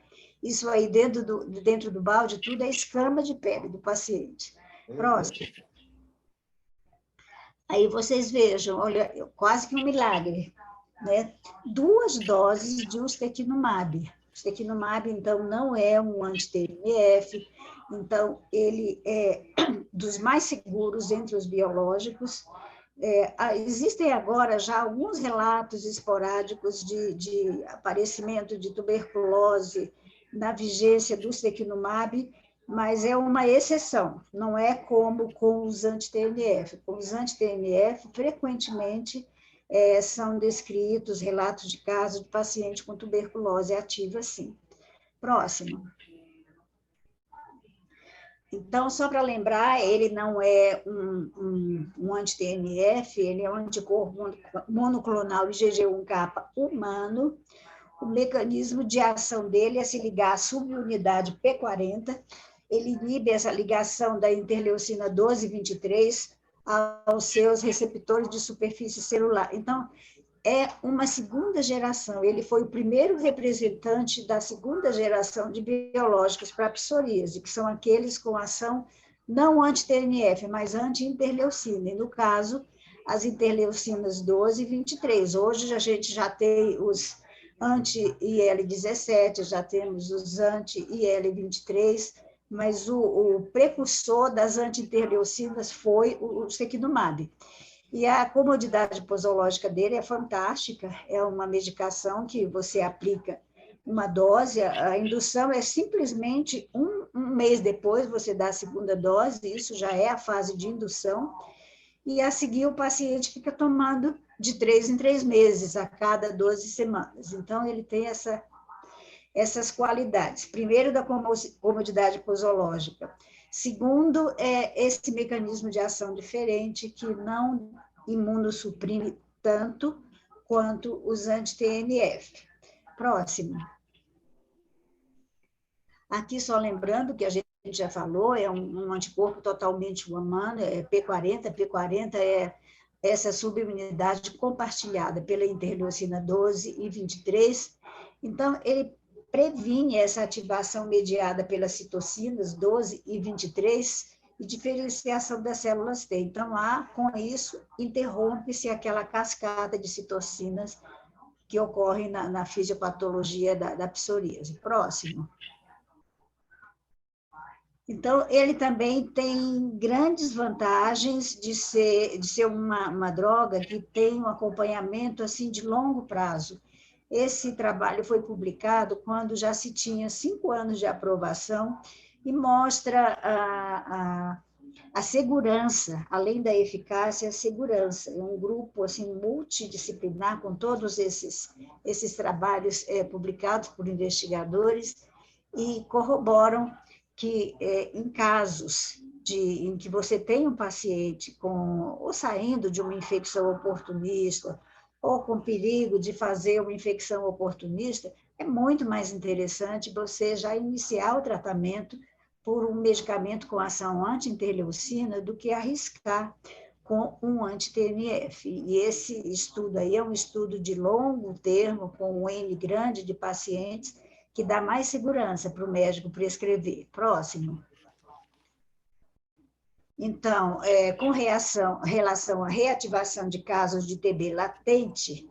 Isso aí dentro do balde, tudo é escama de pele do paciente. Próximo. Aí vocês vejam, olha, quase que um milagre, né? 2 doses de ustekinumab. Ustekinumab, então, não é um anti-TNF, então, ele é dos mais seguros entre os biológicos. Existem agora já alguns relatos esporádicos de aparecimento de tuberculose na vigência do ustekinumab, mas é uma exceção, não é como com os anti-TNF. Com os anti-TNF, frequentemente, são descritos relatos de casos de paciente com tuberculose ativa, sim. Próximo. Então, só para lembrar, ele não é um anti-TNF, ele é um anticorpo monoclonal IgG1-capa humano. O mecanismo de ação dele é se ligar à subunidade P40, ele inibe essa ligação da interleucina 12 e 23 aos seus receptores de superfície celular. Então, é uma segunda geração, ele foi o primeiro representante da segunda geração de biológicos para a psoríase, que são aqueles com ação não anti-TNF, mas anti-interleucina, e no caso, as interleucinas 12 e 23. Hoje a gente já tem os anti-IL-17, já temos os anti-IL-23, mas o precursor das anti-interleucinas foi o ustekinumab. E a comodidade posológica dele é fantástica, é uma medicação que você aplica uma dose, a indução é simplesmente um mês depois, você dá a segunda dose, isso já é a fase de indução, e a seguir o paciente fica tomando de 3 em 3 meses, a cada 12 semanas. Então, ele tem essas qualidades. Primeiro, da comodidade posológica. Segundo, é esse mecanismo de ação diferente que não imunossuprime tanto quanto os anti-TNF. Próximo. Aqui, só lembrando que a gente já falou, é um anticorpo totalmente humano, é P40. P40 é essa subunidade compartilhada pela interleucina 12 e 23. Então, ele previne essa ativação mediada pelas citocinas 12 e 23 e diferenciação das células T. Então, com isso, interrompe-se aquela cascata de citocinas que ocorre na fisiopatologia da psoríase. Próximo. Então, ele também tem grandes vantagens de ser uma droga que tem um acompanhamento assim, de longo prazo. Esse trabalho foi publicado quando já se tinha 5 anos de aprovação e mostra a segurança, além da eficácia, a segurança. É um grupo assim, multidisciplinar, com todos esses trabalhos publicados por investigadores, e corroboram que, em casos em que você tem um paciente ou saindo de uma infecção oportunista, ou com perigo de fazer uma infecção oportunista, é muito mais interessante você já iniciar o tratamento por um medicamento com ação anti-interleucina do que arriscar com um anti-TNF. E esse estudo aí é um estudo de longo termo, com um N grande de pacientes, que dá mais segurança para o médico prescrever. Próximo. Então, com relação à reativação de casos de TB latente,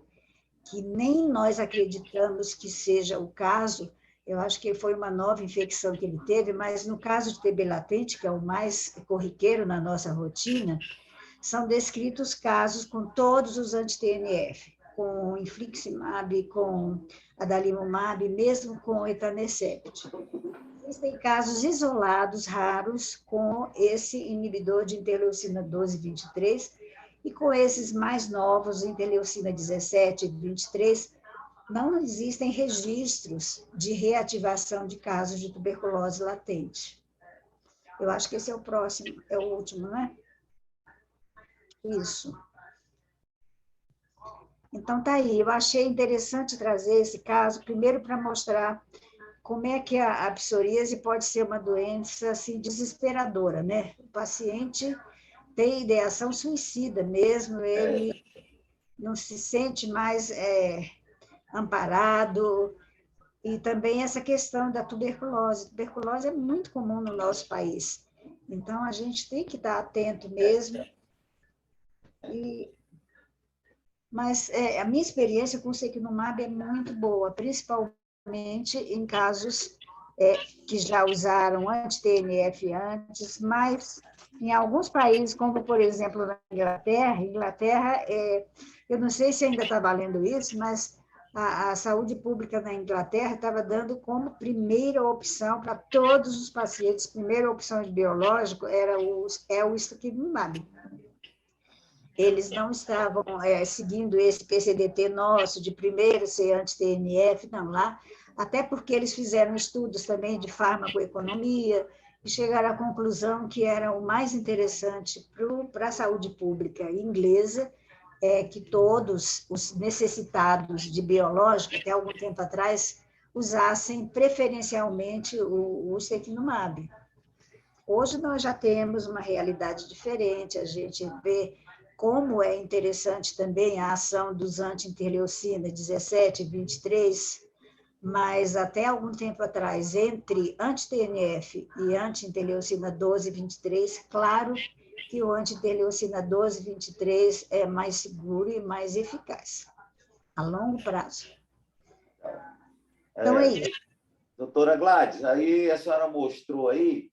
que nem nós acreditamos que seja o caso, eu acho que foi uma nova infecção que ele teve, mas no caso de TB latente, que é o mais corriqueiro na nossa rotina, são descritos casos com todos os anti-TNF, com infliximab, com adalimumab, mesmo com etanercept. Existem casos isolados, raros, com esse inibidor de interleucina 12 e 23, e com esses mais novos, interleucina 17 e 23, não existem registros de reativação de casos de tuberculose latente. Eu acho que esse é o próximo, é o último, não é? Isso. Então, tá aí. Eu achei interessante trazer esse caso, primeiro para mostrar como é que a psoríase pode ser uma doença assim, desesperadora, né? O paciente tem ideação suicida mesmo, ele não se sente mais amparado, e também essa questão da tuberculose. A tuberculose é muito comum no nosso país, então a gente tem que estar atento mesmo. Mas a minha experiência com o sequinumab é muito boa, principalmente em casos que já usaram anti-TNF antes, mas em alguns países, como, por exemplo, na Inglaterra, eu não sei se ainda está valendo isso, mas a saúde pública na Inglaterra estava dando como primeira opção para todos os pacientes, primeira opção de biológico é o sequinumab. Eles não estavam seguindo esse PCDT nosso, de primeiro ser anti-TNF, não, lá, até porque eles fizeram estudos também de farmacoeconomia e chegaram à conclusão que era o mais interessante para a saúde pública inglesa, que todos os necessitados de biológico, até algum tempo atrás, usassem preferencialmente o sequinumab. Hoje nós já temos uma realidade diferente, a gente vê como é interessante também a ação dos anti-interleucina 17 e 23, mas até algum tempo atrás, entre anti-TNF e anti-interleucina 12 e 23, claro que o anti-interleucina 12 e 23 é mais seguro e mais eficaz, a longo prazo. Então, é isso. Doutora Gladys, aí a senhora mostrou aí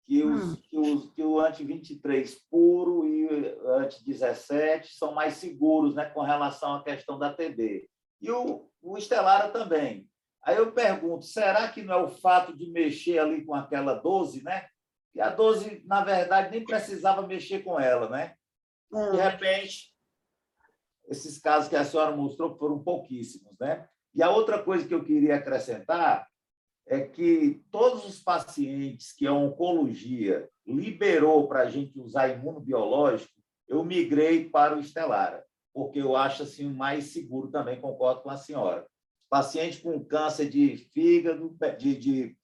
que o anti-23 puro e o anti-17 são mais seguros, né, com relação à questão da TB. E o Stelara também. Aí eu pergunto, será que não é o fato de mexer ali com aquela 12, né? E a 12, na verdade, nem precisava mexer com ela, né? De repente, esses casos que a senhora mostrou foram pouquíssimos, né? E a outra coisa que eu queria acrescentar é que todos os pacientes que a oncologia liberou para a gente usar imunobiológico, eu migrei para o Stelara, porque eu acho assim mais seguro também, concordo com a senhora. Paciente com câncer de fígado, de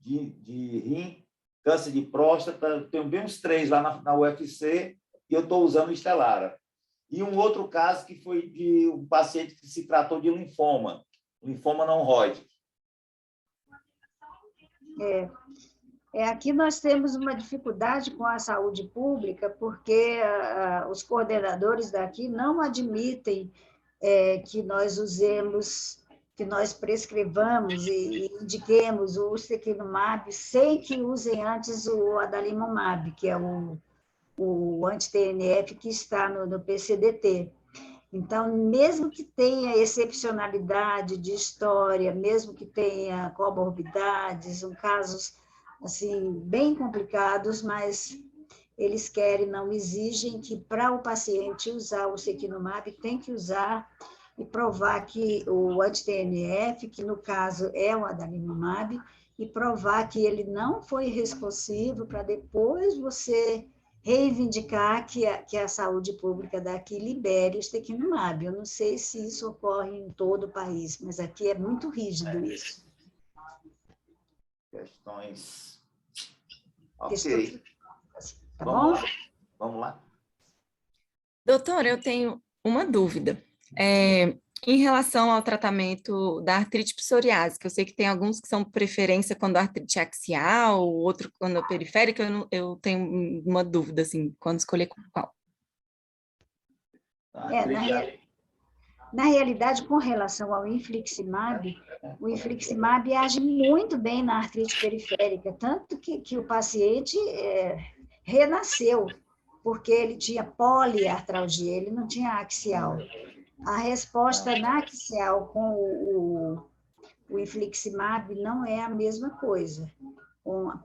rim, câncer de próstata, tenho bem uns 3 lá na UFC e eu estou usando o Stelara. E um outro caso que foi de um paciente que se tratou de linfoma não Hodgkin. Aqui nós temos uma dificuldade com a saúde pública, porque os coordenadores daqui não admitem que nós usemos, que nós prescrevamos e indiquemos o sequinumab sem que usem antes o adalimumab, que é o anti-TNF que está no PCDT. Então, mesmo que tenha excepcionalidade de história, mesmo que tenha comorbidades, casos assim, bem complicados, mas eles querem, não exigem que para o paciente usar o sequinumab, tem que usar e provar que o anti-TNF, que no caso é o adalimumab, e provar que ele não foi responsivo para depois você reivindicar que a saúde pública daqui libere o sequinumab. Eu não sei se isso ocorre em todo o país, mas aqui é muito rígido isso. Questões. Questões. Ok. Tá Vamos bom? lá. Vamos lá. Doutora, eu tenho uma dúvida. Em relação ao tratamento da artrite psoriásica, eu sei que tem alguns que são preferência quando a artrite é axial, outro quando é periférica, eu tenho uma dúvida, assim, quando escolher qual. Na realidade, com relação ao infliximab, o infliximab age muito bem na artrite periférica, tanto que o paciente renasceu, porque ele tinha poliartralgia, ele não tinha axial. A resposta na axial com o infliximab não é a mesma coisa.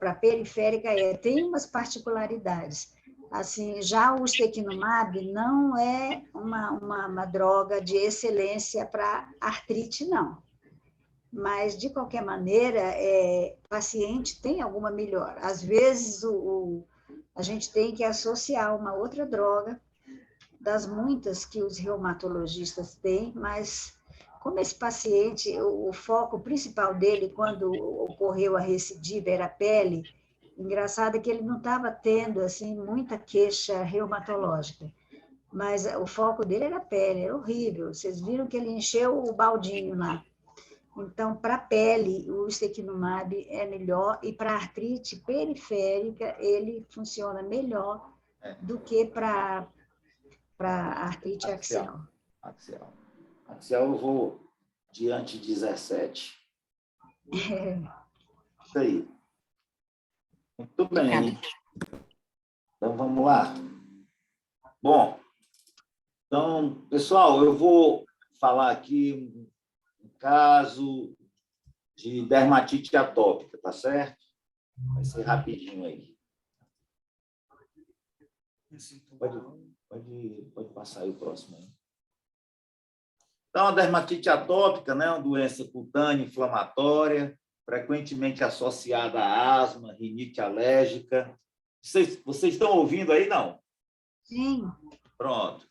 Para periférica tem umas particularidades. Assim, já o sequinumab não é uma droga de excelência para artrite, não. Mas, de qualquer maneira, o paciente tem alguma melhora. Às vezes, a gente tem que associar uma outra droga, das muitas que os reumatologistas têm, mas como esse paciente, o foco principal dele, quando ocorreu a recidiva, era a pele, engraçado é que ele não estava tendo, assim, muita queixa reumatológica, mas o foco dele era a pele, era horrível. Vocês viram que ele encheu o baldinho lá. Então, para a pele, o sequinumab é melhor, e para a artrite periférica, ele funciona melhor do que para a artrite axial. Axial eu vou diante 17. Isso aí. Muito bem. Então, vamos lá. Bom, então, pessoal, eu vou falar aqui um caso de dermatite atópica, tá certo? Vai ser rapidinho aí. Pode passar aí o próximo aí. Então, a dermatite atópica, né, é uma doença cutânea inflamatória, frequentemente associada a asma, rinite alérgica. Vocês estão ouvindo aí, não? Sim. Pronto.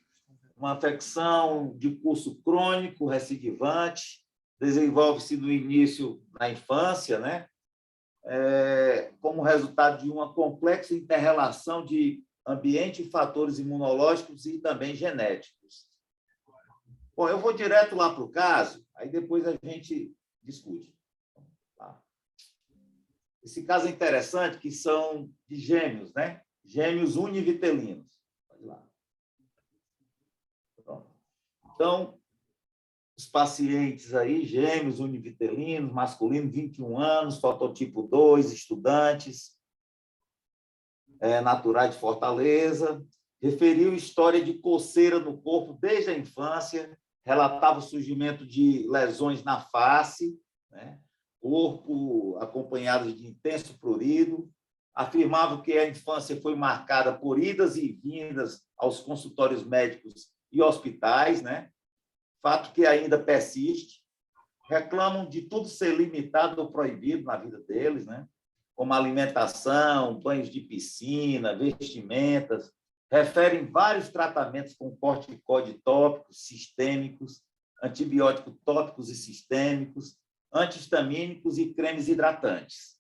Uma afecção de curso crônico, recidivante, desenvolve-se no início, na infância, né? Como resultado de uma complexa inter-relação de ambiente e fatores imunológicos e também genéticos. Bom, eu vou direto lá para o caso, aí depois a gente discute. Tá? Esse caso é interessante, que são de gêmeos, né? Gêmeos univitelinos. Pode ir lá. Pronto. Então, os pacientes aí, gêmeos univitelinos, masculino, 21 anos, fototipo 2, estudantes, naturais de Fortaleza, referiu história de coceira no corpo desde a infância, relatava o surgimento de lesões na face, né? Corpo acompanhado de intenso prurido, afirmava que a infância foi marcada por idas e vindas aos consultórios médicos e hospitais, né? Fato que ainda persiste. Reclamam de tudo ser limitado ou proibido na vida deles, né? Como alimentação, banhos de piscina, vestimentas. Referem vários tratamentos com corticoide tópicos, sistêmicos, antibióticos tópicos e sistêmicos, antihistamínicos e cremes hidratantes.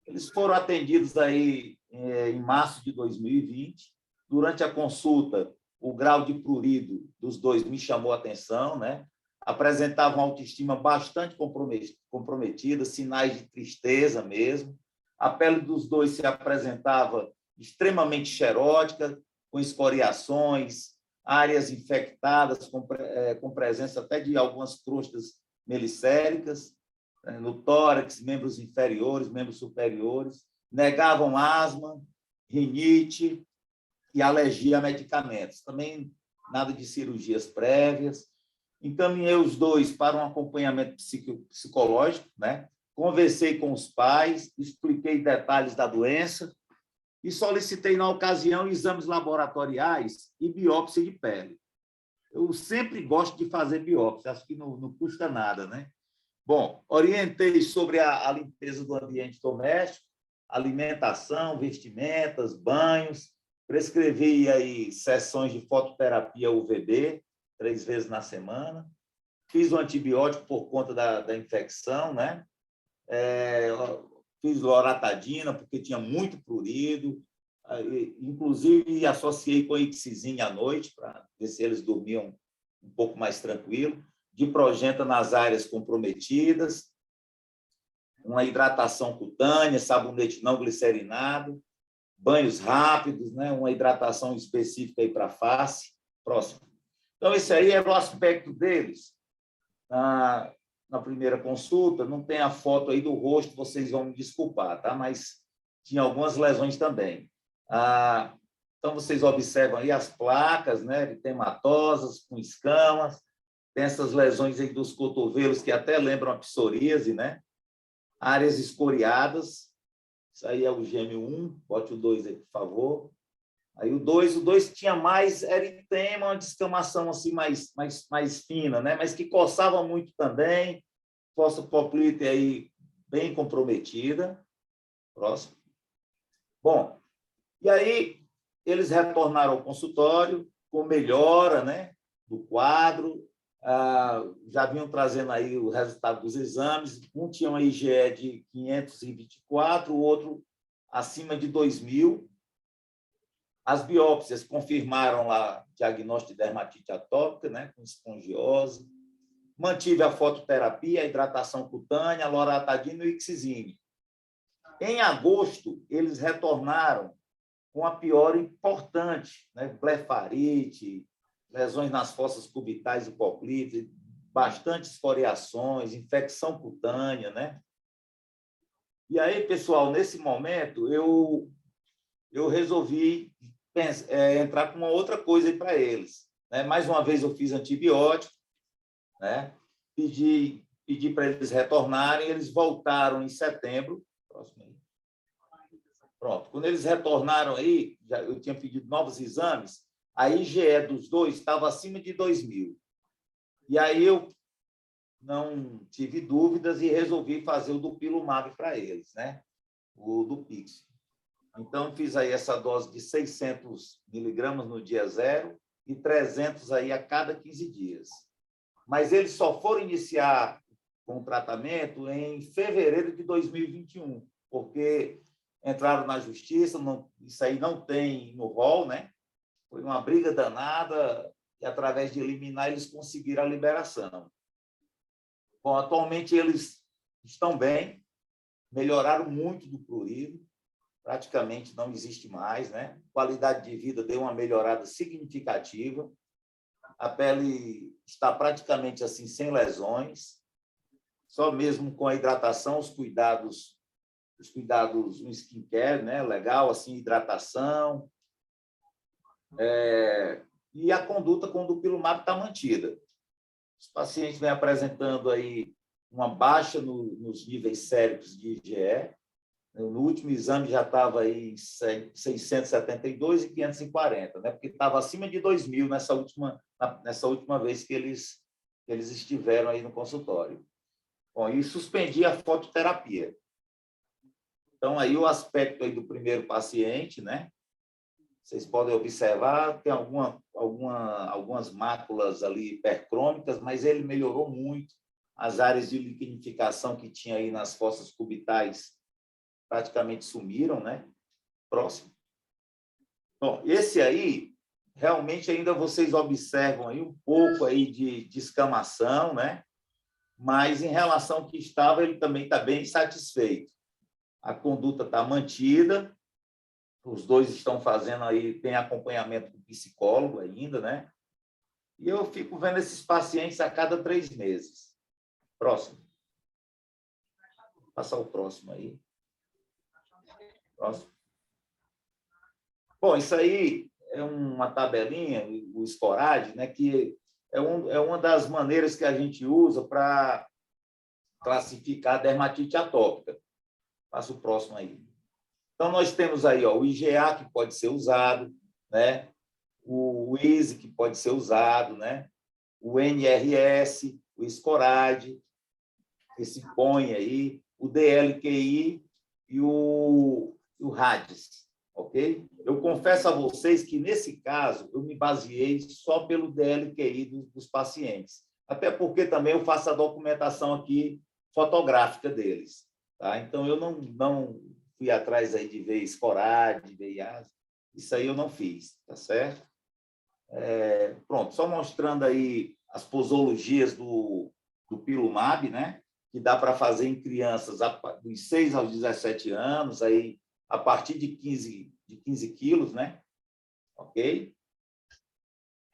Eles foram atendidos aí em março de 2020. Durante a consulta, o grau de prurido dos dois me chamou a atenção, né? Apresentavam autoestima bastante comprometida, sinais de tristeza mesmo. A pele dos dois se apresentava extremamente xerótica, com escoriações, áreas infectadas, com presença até de algumas crostas melicéricas, no tórax, membros inferiores, membros superiores. Negavam asma, rinite e alergia a medicamentos. Também nada de cirurgias prévias. Encaminhei os dois para um acompanhamento psicológico, né? Conversei com os pais, expliquei detalhes da doença e solicitei, na ocasião, exames laboratoriais e biópsia de pele. Eu sempre gosto de fazer biópsia, acho que não custa nada, né? Bom, orientei sobre a limpeza do ambiente doméstico, alimentação, vestimentas, banhos, prescrevi aí sessões de fototerapia UVB, 3 vezes na semana, fiz o antibiótico por conta da infecção, né? Fiz loratadina, porque tinha muito prurido, inclusive associei com ixizina à noite, para ver se eles dormiam um pouco mais tranquilo, diprogenta nas áreas comprometidas, uma hidratação cutânea, sabonete não glicerinado, banhos rápidos, né? Uma hidratação específica para a face. Próximo. Então, esse aí era o aspecto deles. Na primeira consulta, não tem a foto aí do rosto, vocês vão me desculpar, tá? Mas tinha algumas lesões também. Então, vocês observam aí as placas, né, eritematosas, com escamas, tem essas lesões aí dos cotovelos que até lembram a psoríase, né? Áreas escoriadas, isso aí é o gêmeo 1, bote o 2 aí, por favor. Aí o 2 tinha mais eritema, uma descamação assim mais fina, né? Mas que coçava muito também, fossa poplite aí bem comprometida. Próximo. Bom, e aí eles retornaram ao consultório com melhora, né, do quadro, já vinham trazendo aí o resultado dos exames, um tinha uma IgE de 524, o outro acima de 2.000. As biópsias confirmaram lá diagnóstico de dermatite atópica, né, com espongiose. Mantive a fototerapia, a hidratação cutânea, a loratadina e o ixizine. Em agosto, eles retornaram com a piora importante, né, blefarite, lesões nas fossas cubitais e poplite, bastante escoriações, infecção cutânea, né? E aí, pessoal, nesse momento, eu resolvi entrar com uma outra coisa aí para eles, né? Mais uma vez, eu fiz antibiótico, né? Pedi para eles retornarem, eles voltaram em setembro. Próximo aí. Pronto. Quando eles retornaram aí, eu tinha pedido novos exames, a IgE dos dois estava acima de 2.000. E aí eu não tive dúvidas e resolvi fazer o dupilumab para eles, né? O do Pix. Então, fiz aí essa dose de 600 miligramas no dia 0 e 300 aí a cada 15 dias. Mas eles só foram iniciar com o tratamento em fevereiro de 2021, porque entraram na justiça, isso aí não tem no rol, né? Foi uma briga danada e, através de liminar, eles conseguiram a liberação. Bom, atualmente eles estão bem, melhoraram muito do prurido, praticamente não existe mais, né? Qualidade de vida deu uma melhorada significativa, a pele está praticamente assim, sem lesões, só mesmo com a hidratação, os cuidados, um skincare, né? Legal, assim, hidratação, e a conduta com o dupilumab está mantida. Os pacientes vêm apresentando aí uma baixa nos níveis séricos de IgE. No último exame já estava aí 672 e 540, né? Porque estava acima de 2.000 nessa última vez que eles estiveram aí no consultório. Bom, e suspendi a fototerapia. Então, aí o aspecto aí do primeiro paciente, né? Vocês podem observar, tem algumas máculas ali hipercrômicas, mas ele melhorou muito. As áreas de liquinificação que tinha aí nas fossas cubitais praticamente sumiram, né? Próximo. Bom, esse aí, realmente ainda vocês observam aí um pouco aí de descamação, né? Mas em relação ao que estava, ele também está bem satisfeito. A conduta está mantida, os dois estão fazendo aí, tem acompanhamento do psicólogo ainda, né? E eu fico vendo esses pacientes a cada 3 meses. Próximo. Vou passar o próximo aí. Próximo. Bom, isso aí é uma tabelinha, o SCORAD, né, que é uma das maneiras que a gente usa para classificar a dermatite atópica. Passa o próximo aí. Então, nós temos aí ó, o IgA, que pode ser usado, né? O ISE, que pode ser usado, né? O NRS, o SCORAD, esse PON aí, o DLQI e o RADS, ok? Eu confesso a vocês que, nesse caso, eu me baseei só pelo DLQI dos pacientes, até porque também eu faço a documentação aqui fotográfica deles, tá? Então, eu não fui atrás aí de ver SCORAD, de ver IAS, isso aí eu não fiz, tá certo? Pronto, só mostrando aí as posologias do Pilumab, né? Que dá para fazer em crianças dos 6 aos 17 anos, aí, a partir de 15 quilos, né? Ok?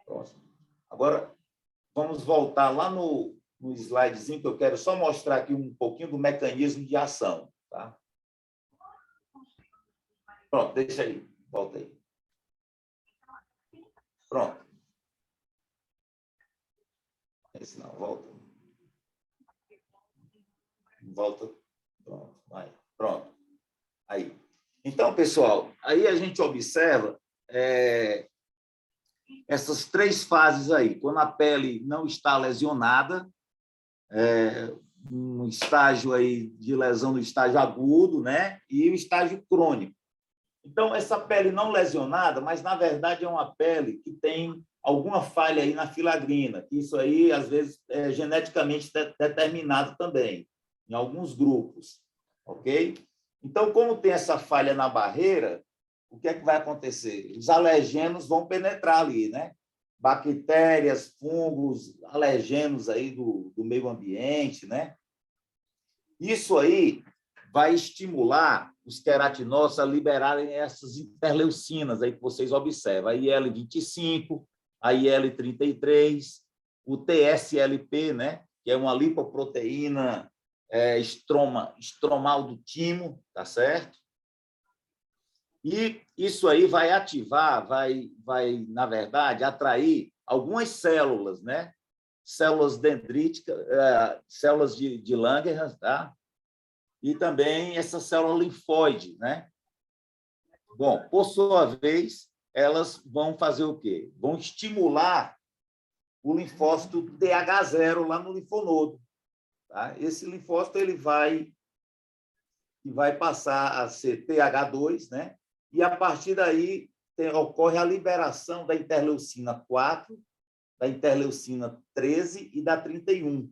Próximo. Agora, vamos voltar lá no slidezinho, que eu quero só mostrar aqui um pouquinho do mecanismo de ação. Tá? Pronto, deixa aí. Volta aí. Pronto. Esse não, volta. Volta. Pronto, vai. Pronto. Aí. Então, pessoal, aí a gente observa essas 3 fases aí. Quando a pele não está lesionada, um estágio aí de lesão no estágio agudo, né? E o estágio crônico. Então, essa pele não lesionada, mas, na verdade, é uma pele que tem alguma falha aí na filagrina, que isso aí, às vezes, é geneticamente determinado também, em alguns grupos, ok? Então, como tem essa falha na barreira, o que é que vai acontecer? Os alergenos vão penetrar ali, né? Bactérias, fungos, alergenos aí do meio ambiente, né? Isso aí vai estimular os queratinócitos a liberarem essas interleucinas aí que vocês observam, a IL-25, a IL-33, o TSLP, né? Que é uma lipoproteína estromal do timo, tá certo? E isso aí vai ativar, vai, na verdade, atrair algumas células, né? Células dendríticas, células de Langerhans, tá? E também essa célula linfóide, né? Bom, por sua vez, elas vão fazer o quê? Vão estimular o linfócito TH0 lá no linfonodo. Tá? Esse linfócito ele vai passar a ser TH2, né? E, a partir daí, ocorre a liberação da interleucina 4, da interleucina 13 e da 31.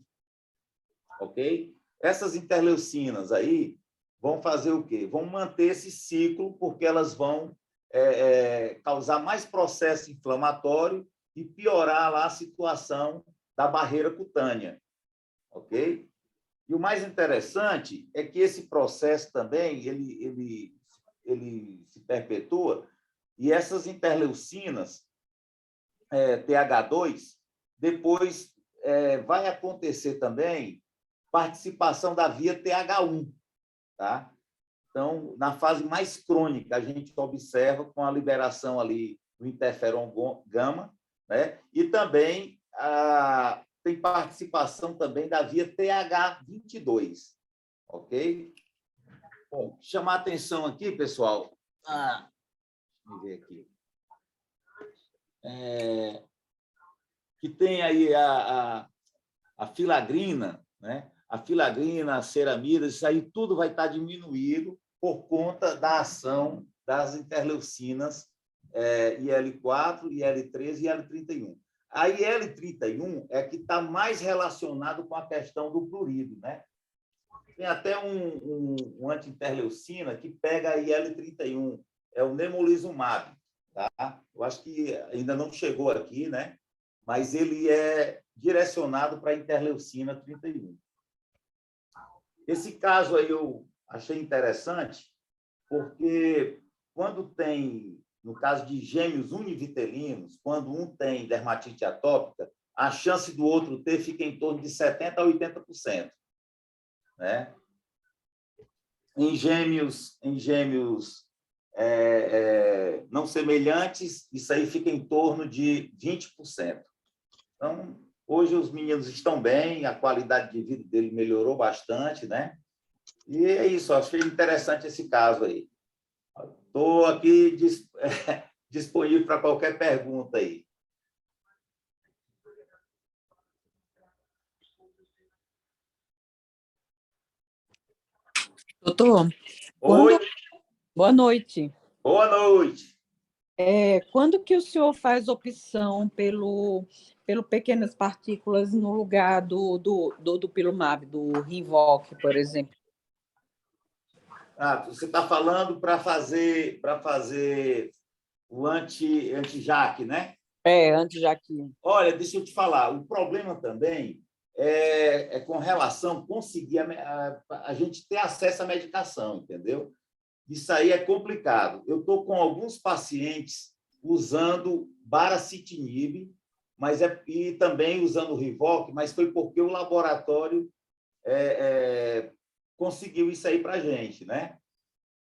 Ok? Essas interleucinas aí vão fazer o quê? Vão manter esse ciclo, porque elas vão causar mais processo inflamatório e piorar lá a situação da barreira cutânea. Ok? E o mais interessante é que esse processo também ele se perpetua, e essas interleucinas TH2, depois vai acontecer também participação da via TH1. Tá? Então, na fase mais crônica, a gente observa com a liberação ali do interferon gama, né? E também tem participação também da via TH22, ok? Bom, chamar a atenção aqui, pessoal, deixa eu ver aqui, que tem aí a filagrina, né? A filagrina, a ceramida, isso aí tudo vai estar diminuído por conta da ação das interleucinas IL-4, IL-13 e IL-31. A IL-31 é que está mais relacionado com a questão do prurido, né? Tem até um anti-interleucina que pega a IL-31, é o nemolizumab, tá? Eu acho que ainda não chegou aqui, né? Mas ele é direcionado para a interleucina 31. Esse caso aí eu achei interessante, porque quando tem, no caso de gêmeos univitelinos, quando um tem dermatite atópica, a chance do outro ter fica em torno de 70% a 80%. Né? Em gêmeos não semelhantes, isso aí fica em torno de 20%. Então, hoje os meninos estão bem, a qualidade de vida dele melhorou bastante, né? E é isso, achei interessante esse caso aí. Estou aqui disponível para qualquer pergunta aí. Doutor, Oi, boa noite. boa noite. Quando que o senhor faz opção pelo pequenas partículas no lugar do Pilumab, do Rinvoq, por exemplo? Você está falando para fazer o anti-JAK, né? Anti-Jaquim. Olha, deixa eu te falar, o problema também é com relação a conseguir a gente ter acesso à medicação, entendeu? Isso aí é complicado. Eu estou com alguns pacientes usando baricitinib, e também usando o Rivoq, mas foi porque o laboratório conseguiu isso aí para a gente, né?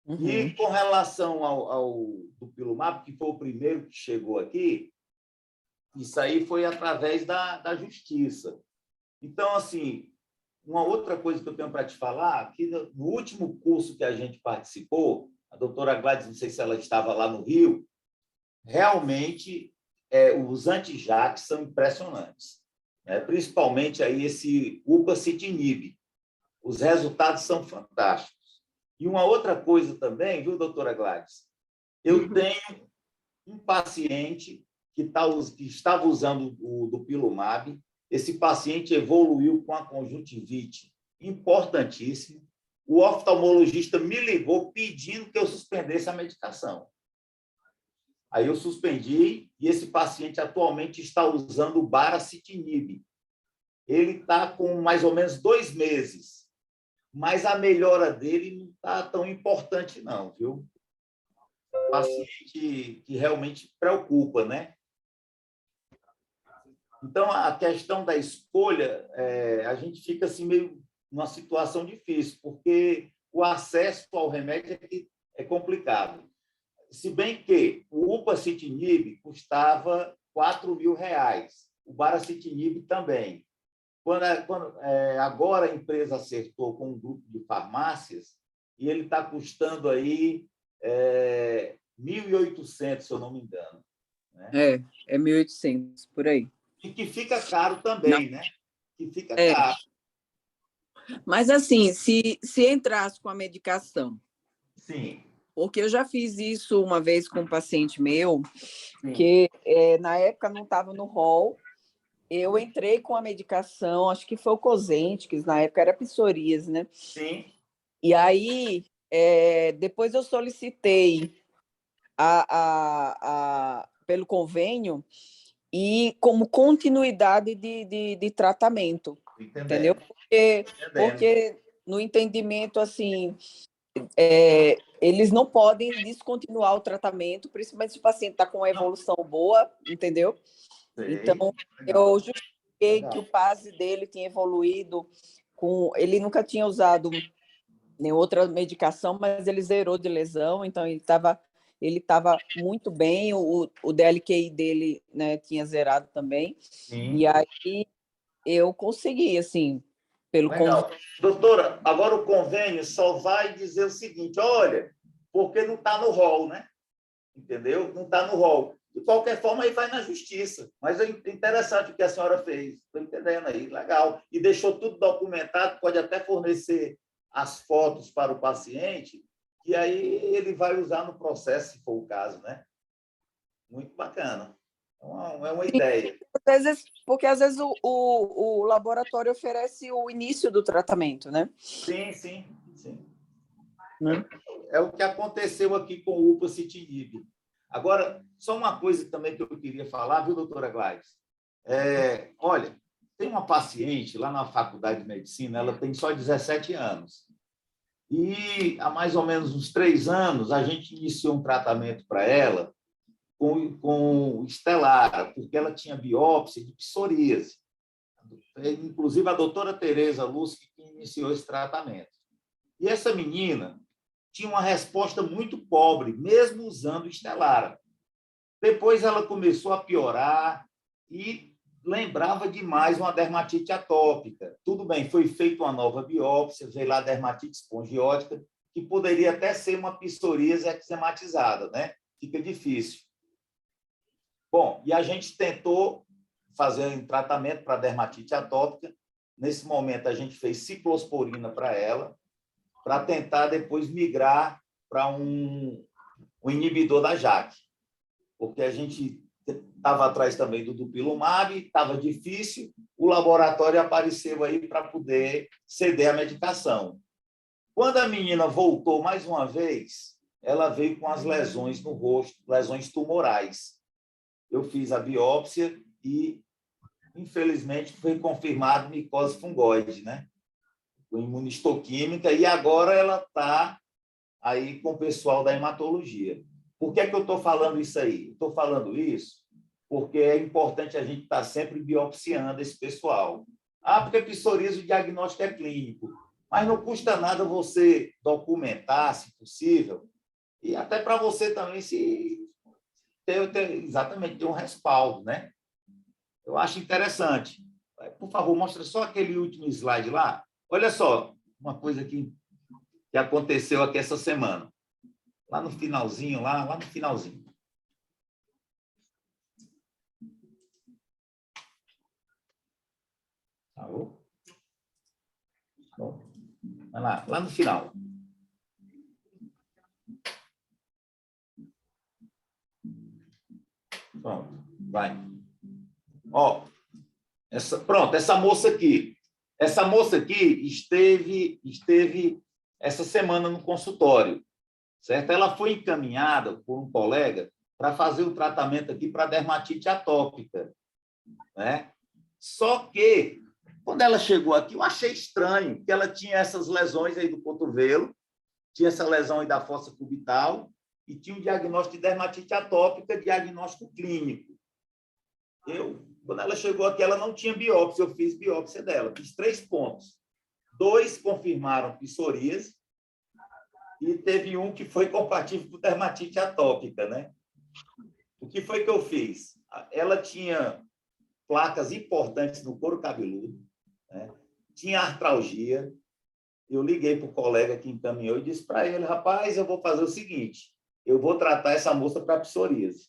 Uhum. E com relação ao Dupilumab, que foi o primeiro que chegou aqui, isso aí foi através da justiça. Então, assim, uma outra coisa que eu tenho para te falar, que no último curso que a gente participou, a doutora Gladys, não sei se ela estava lá no Rio, realmente os anti-JAK são impressionantes, né? Principalmente aí esse upadacitinib. Os resultados são fantásticos. E uma outra coisa também, viu, doutora Gladys? Eu tenho um paciente que estava usando o Dupilumab. Esse paciente evoluiu com a conjuntivite importantíssima. O oftalmologista me ligou pedindo que eu suspendesse a medicação. Aí eu suspendi e esse paciente atualmente está usando o baricitinib. Ele está com mais ou menos 2 meses, mas a melhora dele não está tão importante não, viu? Paciente que realmente preocupa, né? Então, a questão da escolha, a gente fica assim meio numa situação difícil, porque o acesso ao remédio é complicado. Se bem que o upadacitinib custava R$ 4.000, o baricitinib também. Agora a empresa acertou com um grupo de farmácias e ele está custando aí 1.800, se eu não me engano. Né? É 1.800, por aí. E que fica caro também, né? Que fica caro. Mas, assim, se entrasse com a medicação... Sim. Porque eu já fiz isso uma vez com um paciente meu, Sim. que na época não estava no rol, eu entrei com a medicação, acho que foi o Cosentyx, que na época era psoríase, né? Sim. E aí, depois eu solicitei pelo convênio e como continuidade de tratamento, entendeu? Porque no entendimento, assim, eles não podem descontinuar o tratamento, principalmente se o paciente está com uma evolução boa, entendeu? Sei. Então, Legal. eu justifiquei que o PASE dele tinha evoluído ele nunca tinha usado nenhuma outra medicação, mas ele zerou de lesão, então ele estava muito bem, o DLQI dele, né, tinha zerado também. Sim. E aí eu consegui, assim, pelo Legal. Doutora, agora o convênio só vai dizer o seguinte, olha, porque não está no rol, né? Entendeu? Não está no rol. De qualquer forma, aí vai na justiça. Mas é interessante o que a senhora fez. Estou entendendo aí, legal. E deixou tudo documentado, pode até fornecer as fotos para o paciente, e aí ele vai usar no processo, se for o caso, né? Muito bacana. É uma ideia. Porque às vezes o laboratório oferece o início do tratamento, né? Sim, sim, sim. É o que aconteceu aqui com o upadacitinib. Agora, só uma coisa também que eu queria falar, viu, doutora Gladys? Olha, tem uma paciente lá na Faculdade de Medicina, ela tem só 17 anos. E há mais ou menos uns 3 anos, a gente iniciou um tratamento para ela com Stelara, porque ela tinha biópsia de psoríase. Inclusive, a doutora Tereza Lúcia que iniciou esse tratamento. E essa menina tinha uma resposta muito pobre, mesmo usando Stelara. Depois ela começou a piorar e lembrava demais uma dermatite atópica. Tudo bem, foi feita uma nova biópsia, veio lá a dermatite espongiótica, que poderia até ser uma psoríase eczematizada, né? Fica difícil. Bom, e a gente tentou fazer um tratamento para dermatite atópica. Nesse momento, a gente fez ciclosporina para ela, para tentar depois migrar para um inibidor da JAK, porque a gente estava atrás também do dupilumab, estava difícil, o laboratório apareceu aí para poder ceder a medicação. Quando a menina voltou mais uma vez, ela veio com as lesões no rosto, lesões tumorais. Eu fiz a biópsia e, infelizmente, foi confirmado micose fungoide, né? Com imunistoquímica, e agora ela está aí com o pessoal da hematologia. Por que é que eu estou falando isso aí? Estou falando isso porque é importante a gente estar sempre biopsiando esse pessoal. Ah, porque psoríase o diagnóstico é clínico. Mas não custa nada você documentar, se possível, e até para você também exatamente ter um respaldo, né? Eu acho interessante. Por favor, mostra só aquele último slide lá. Olha só, uma coisa que aconteceu aqui essa semana. Lá no finalzinho, lá no finalzinho. Alô? Bom, vai lá no final. Pronto, vai. Ó, essa moça aqui. Essa moça aqui esteve essa semana no consultório, certo? Ela foi encaminhada por um colega para fazer o tratamento aqui para dermatite atópica, né? Só que, quando ela chegou aqui, eu achei estranho, que ela tinha essas lesões aí do cotovelo, tinha essa lesão aí da fossa cubital e tinha um diagnóstico de dermatite atópica, diagnóstico clínico. Quando ela chegou aqui, ela não tinha biópsia, eu fiz biópsia dela, fiz 3 pontos. 2 confirmaram psoríase e teve um que foi compatível com dermatite atópica, né? O que foi que eu fiz? Ela tinha placas importantes no couro cabeludo, né? Tinha artralgia. Eu liguei para o colega que encaminhou e disse para ele, rapaz, eu vou fazer o seguinte, eu vou tratar essa moça para psoríase.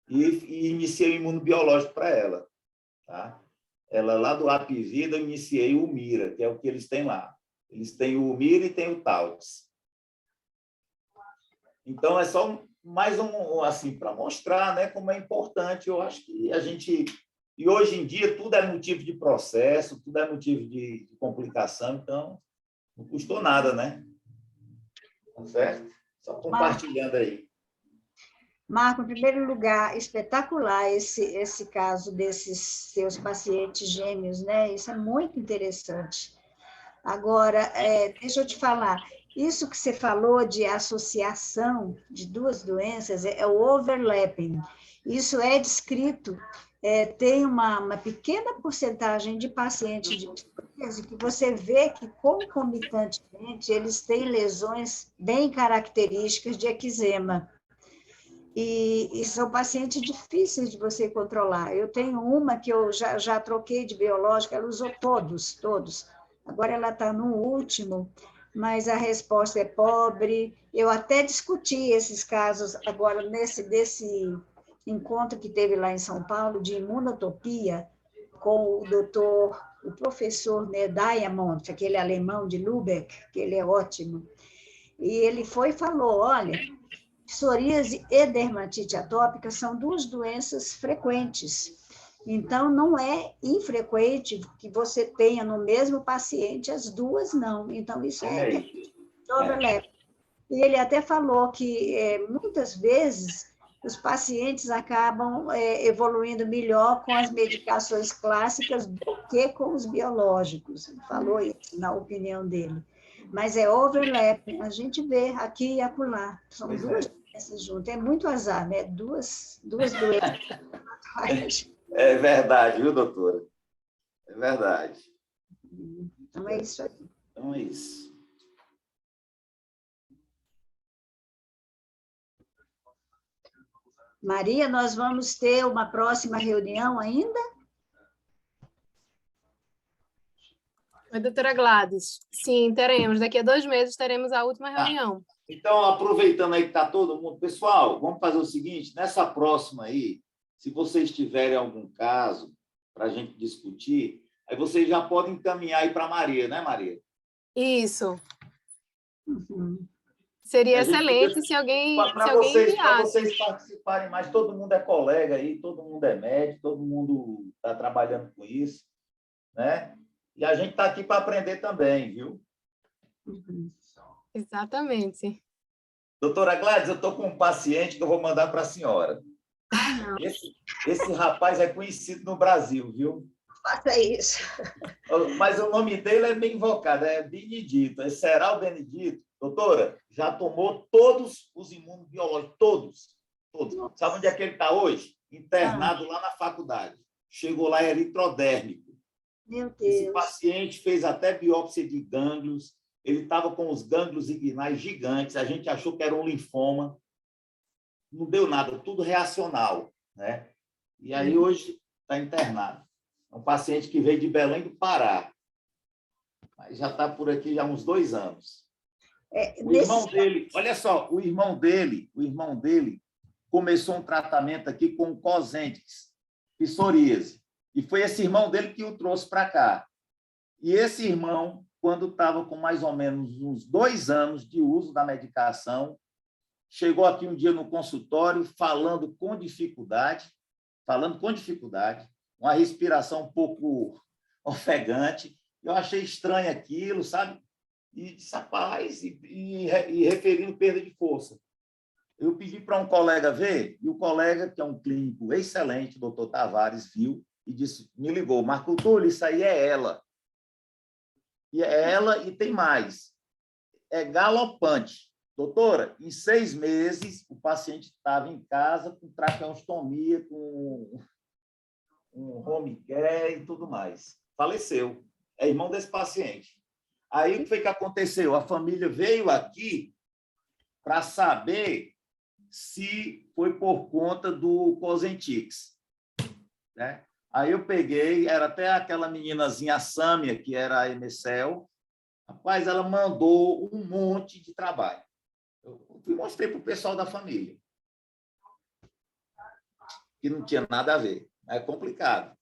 E iniciei o imunobiológico para ela. Tá? Ela, lá do Apivida, eu iniciei o Mira, que é o que eles têm lá. Eles têm o Mira e têm o Talx. Então, é só mais assim, para mostrar, né, como é importante. Eu acho que a gente... E hoje em dia, tudo é motivo de processo, tudo é motivo de complicação, então, não custou nada, né? Tá certo? Só compartilhando aí. Marco, em primeiro lugar, espetacular esse caso desses seus pacientes gêmeos, né? Isso é muito interessante. Agora, deixa eu te falar, isso que você falou de associação de 2 doenças é o overlapping. Isso é descrito, tem uma pequena porcentagem de pacientes de psoríase que você vê que, concomitantemente, eles têm lesões bem características de eczema. E são pacientes difíceis de você controlar. Eu tenho uma que eu já troquei de biológica, ela usou todos. Agora ela está no último, mas a resposta é pobre. Eu até discuti esses casos agora desse encontro que teve lá em São Paulo de imunotopia com o professor, né, Diamond, aquele alemão de Lübeck, que ele é ótimo. E ele foi e falou, olha, psoríase e dermatite atópica são 2 doenças frequentes. Então, não é infrequente que você tenha no mesmo paciente as 2, não. Então, isso é overlap. E ele até falou que, muitas vezes, os pacientes acabam evoluindo melhor com as medicações clássicas do que com os biológicos. Ele falou isso, na opinião dele. Mas é overlap, a gente vê aqui e acolá. São 2 doenças juntas. É muito azar, né? Duas doenças. É verdade, viu, doutora? É verdade. Então, é isso aí. Então, é isso. Maria, nós vamos ter uma próxima reunião ainda? Oi, doutora Gladys. Sim, teremos. Daqui a 2 meses teremos a última reunião. Então, aproveitando aí que está todo mundo, pessoal, vamos fazer o seguinte, nessa próxima aí, se vocês tiverem algum caso para a gente discutir, aí vocês já podem encaminhar aí para a Maria, né, Maria? Isso. Uhum. Seria A gente excelente podia- se alguém Para enviasse. vocês participarem mais, todo mundo é colega aí, todo mundo é médico, todo mundo está trabalhando com isso, né? E a gente está aqui para aprender também, viu? Uhum. Exatamente. Doutora Gladys, eu estou com um paciente que eu vou mandar para a senhora. Esse rapaz é conhecido no Brasil, viu? Faça isso. Mas o nome dele é bem invocado, é Benedito, é Seral Benedito. Doutora, já tomou todos os imunobiológicos, todos. Sabe onde é que ele está hoje? Internado lá na faculdade. Chegou lá eritrodérmico. Meu Deus. Esse paciente fez até biópsia de gânglios, ele estava com os gânglios inguinais gigantes, a gente achou que era um linfoma, não deu nada, tudo reacional, né? E aí hoje está internado. É um paciente que veio de Belém do Pará, mas já está por aqui já há uns 2 anos. O irmão dele, olha só, o irmão dele começou um tratamento aqui com Cosentyx, psoríase. E foi esse irmão dele que o trouxe para cá. E esse irmão, quando estava com mais ou menos uns 2 anos de uso da medicação, chegou aqui um dia no consultório falando com dificuldade, uma respiração um pouco ofegante. Eu achei estranho aquilo, sabe? E disse, rapaz, e referindo perda de força. Eu pedi para um colega ver, e o colega, que é um clínico excelente, o doutor Tavares, viu e disse, me ligou, Marco Túlio, isso aí é ela. E é ela e tem mais. É galopante. Doutora, em 6 meses, o paciente estava em casa com traqueostomia, com um home care e tudo mais. Faleceu. É irmão desse paciente. Aí, o que foi que aconteceu? A família veio aqui para saber se foi por conta do Cosentyx, né? Aí eu peguei, era até aquela meninazinha, a Sâmia, que era a MSL. Rapaz, ela mandou um monte de trabalho. Eu mostrei para o pessoal da família. Que não tinha nada a ver. É complicado.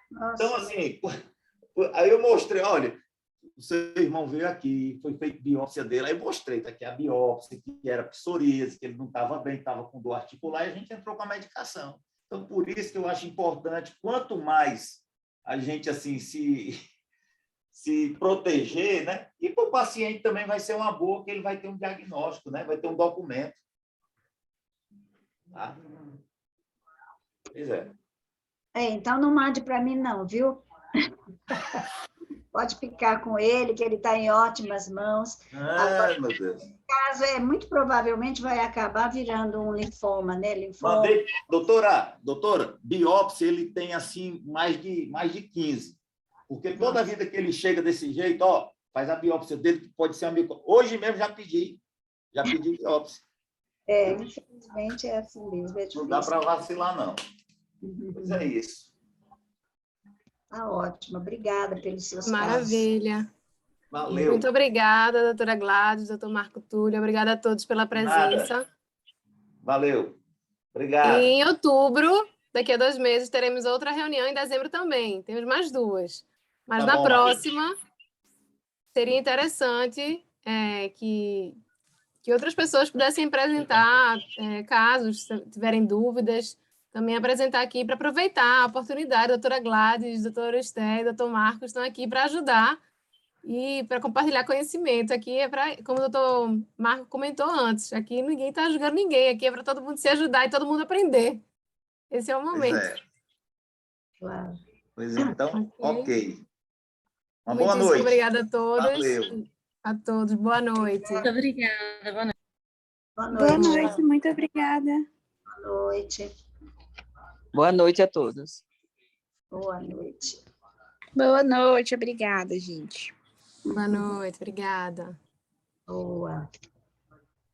Nossa. Então, assim, aí eu mostrei, olha, o seu irmão veio aqui, foi feita biópsia dele, aí eu mostrei, tá aqui a biópsia, que era psoríase, que ele não estava bem, estava com dor articular, e a gente entrou com a medicação. Então, por isso que eu acho importante, quanto mais a gente assim se proteger, né? E para o paciente também vai ser uma boa, que ele vai ter um diagnóstico, né? Vai ter um documento. Tá? Pois é. Então, não mande para mim, não, viu? Pode ficar com ele, que ele está em ótimas mãos. Agora, meu Deus. O caso muito provavelmente vai acabar virando um linfoma, né? Linfoma. Mandei, doutora, biópsia ele tem assim mais de 15. Porque toda vida que ele chega desse jeito, ó, faz a biópsia dele, que pode ser uma biópsia. Hoje mesmo já pedi biópsia. Infelizmente é assim mesmo. É não dá para vacilar, não. Pois é isso. Ótimo, obrigada pelos seus Maravilha. casos. Valeu. Muito obrigada, doutora Gladys, doutor Marco Túlio. Obrigada a todos pela presença. Nada. Valeu. Obrigado. E em outubro, daqui a 2 meses, teremos outra reunião, em dezembro também. Temos mais 2. Mas Tá na bom, próxima, seria interessante que outras pessoas pudessem apresentar casos, se tiverem dúvidas, também apresentar aqui para aproveitar a oportunidade. A doutora Gladys, doutor Esther, doutor Marcos estão aqui para ajudar e para compartilhar conhecimento. Aqui é para, como o doutor Marco comentou antes, aqui ninguém está julgando ninguém, aqui é para todo mundo se ajudar e todo mundo aprender. Esse é o momento. Pois é. Claro. Pois então, ok. Uma boa Muitíssimo noite. obrigada a todos. Valeu. A todos. Boa noite. Muito obrigada. Boa noite. Boa noite. Muito obrigada. Boa noite. Boa noite a todos. Boa noite. Boa noite, obrigada, gente. Boa noite, obrigada. Boa.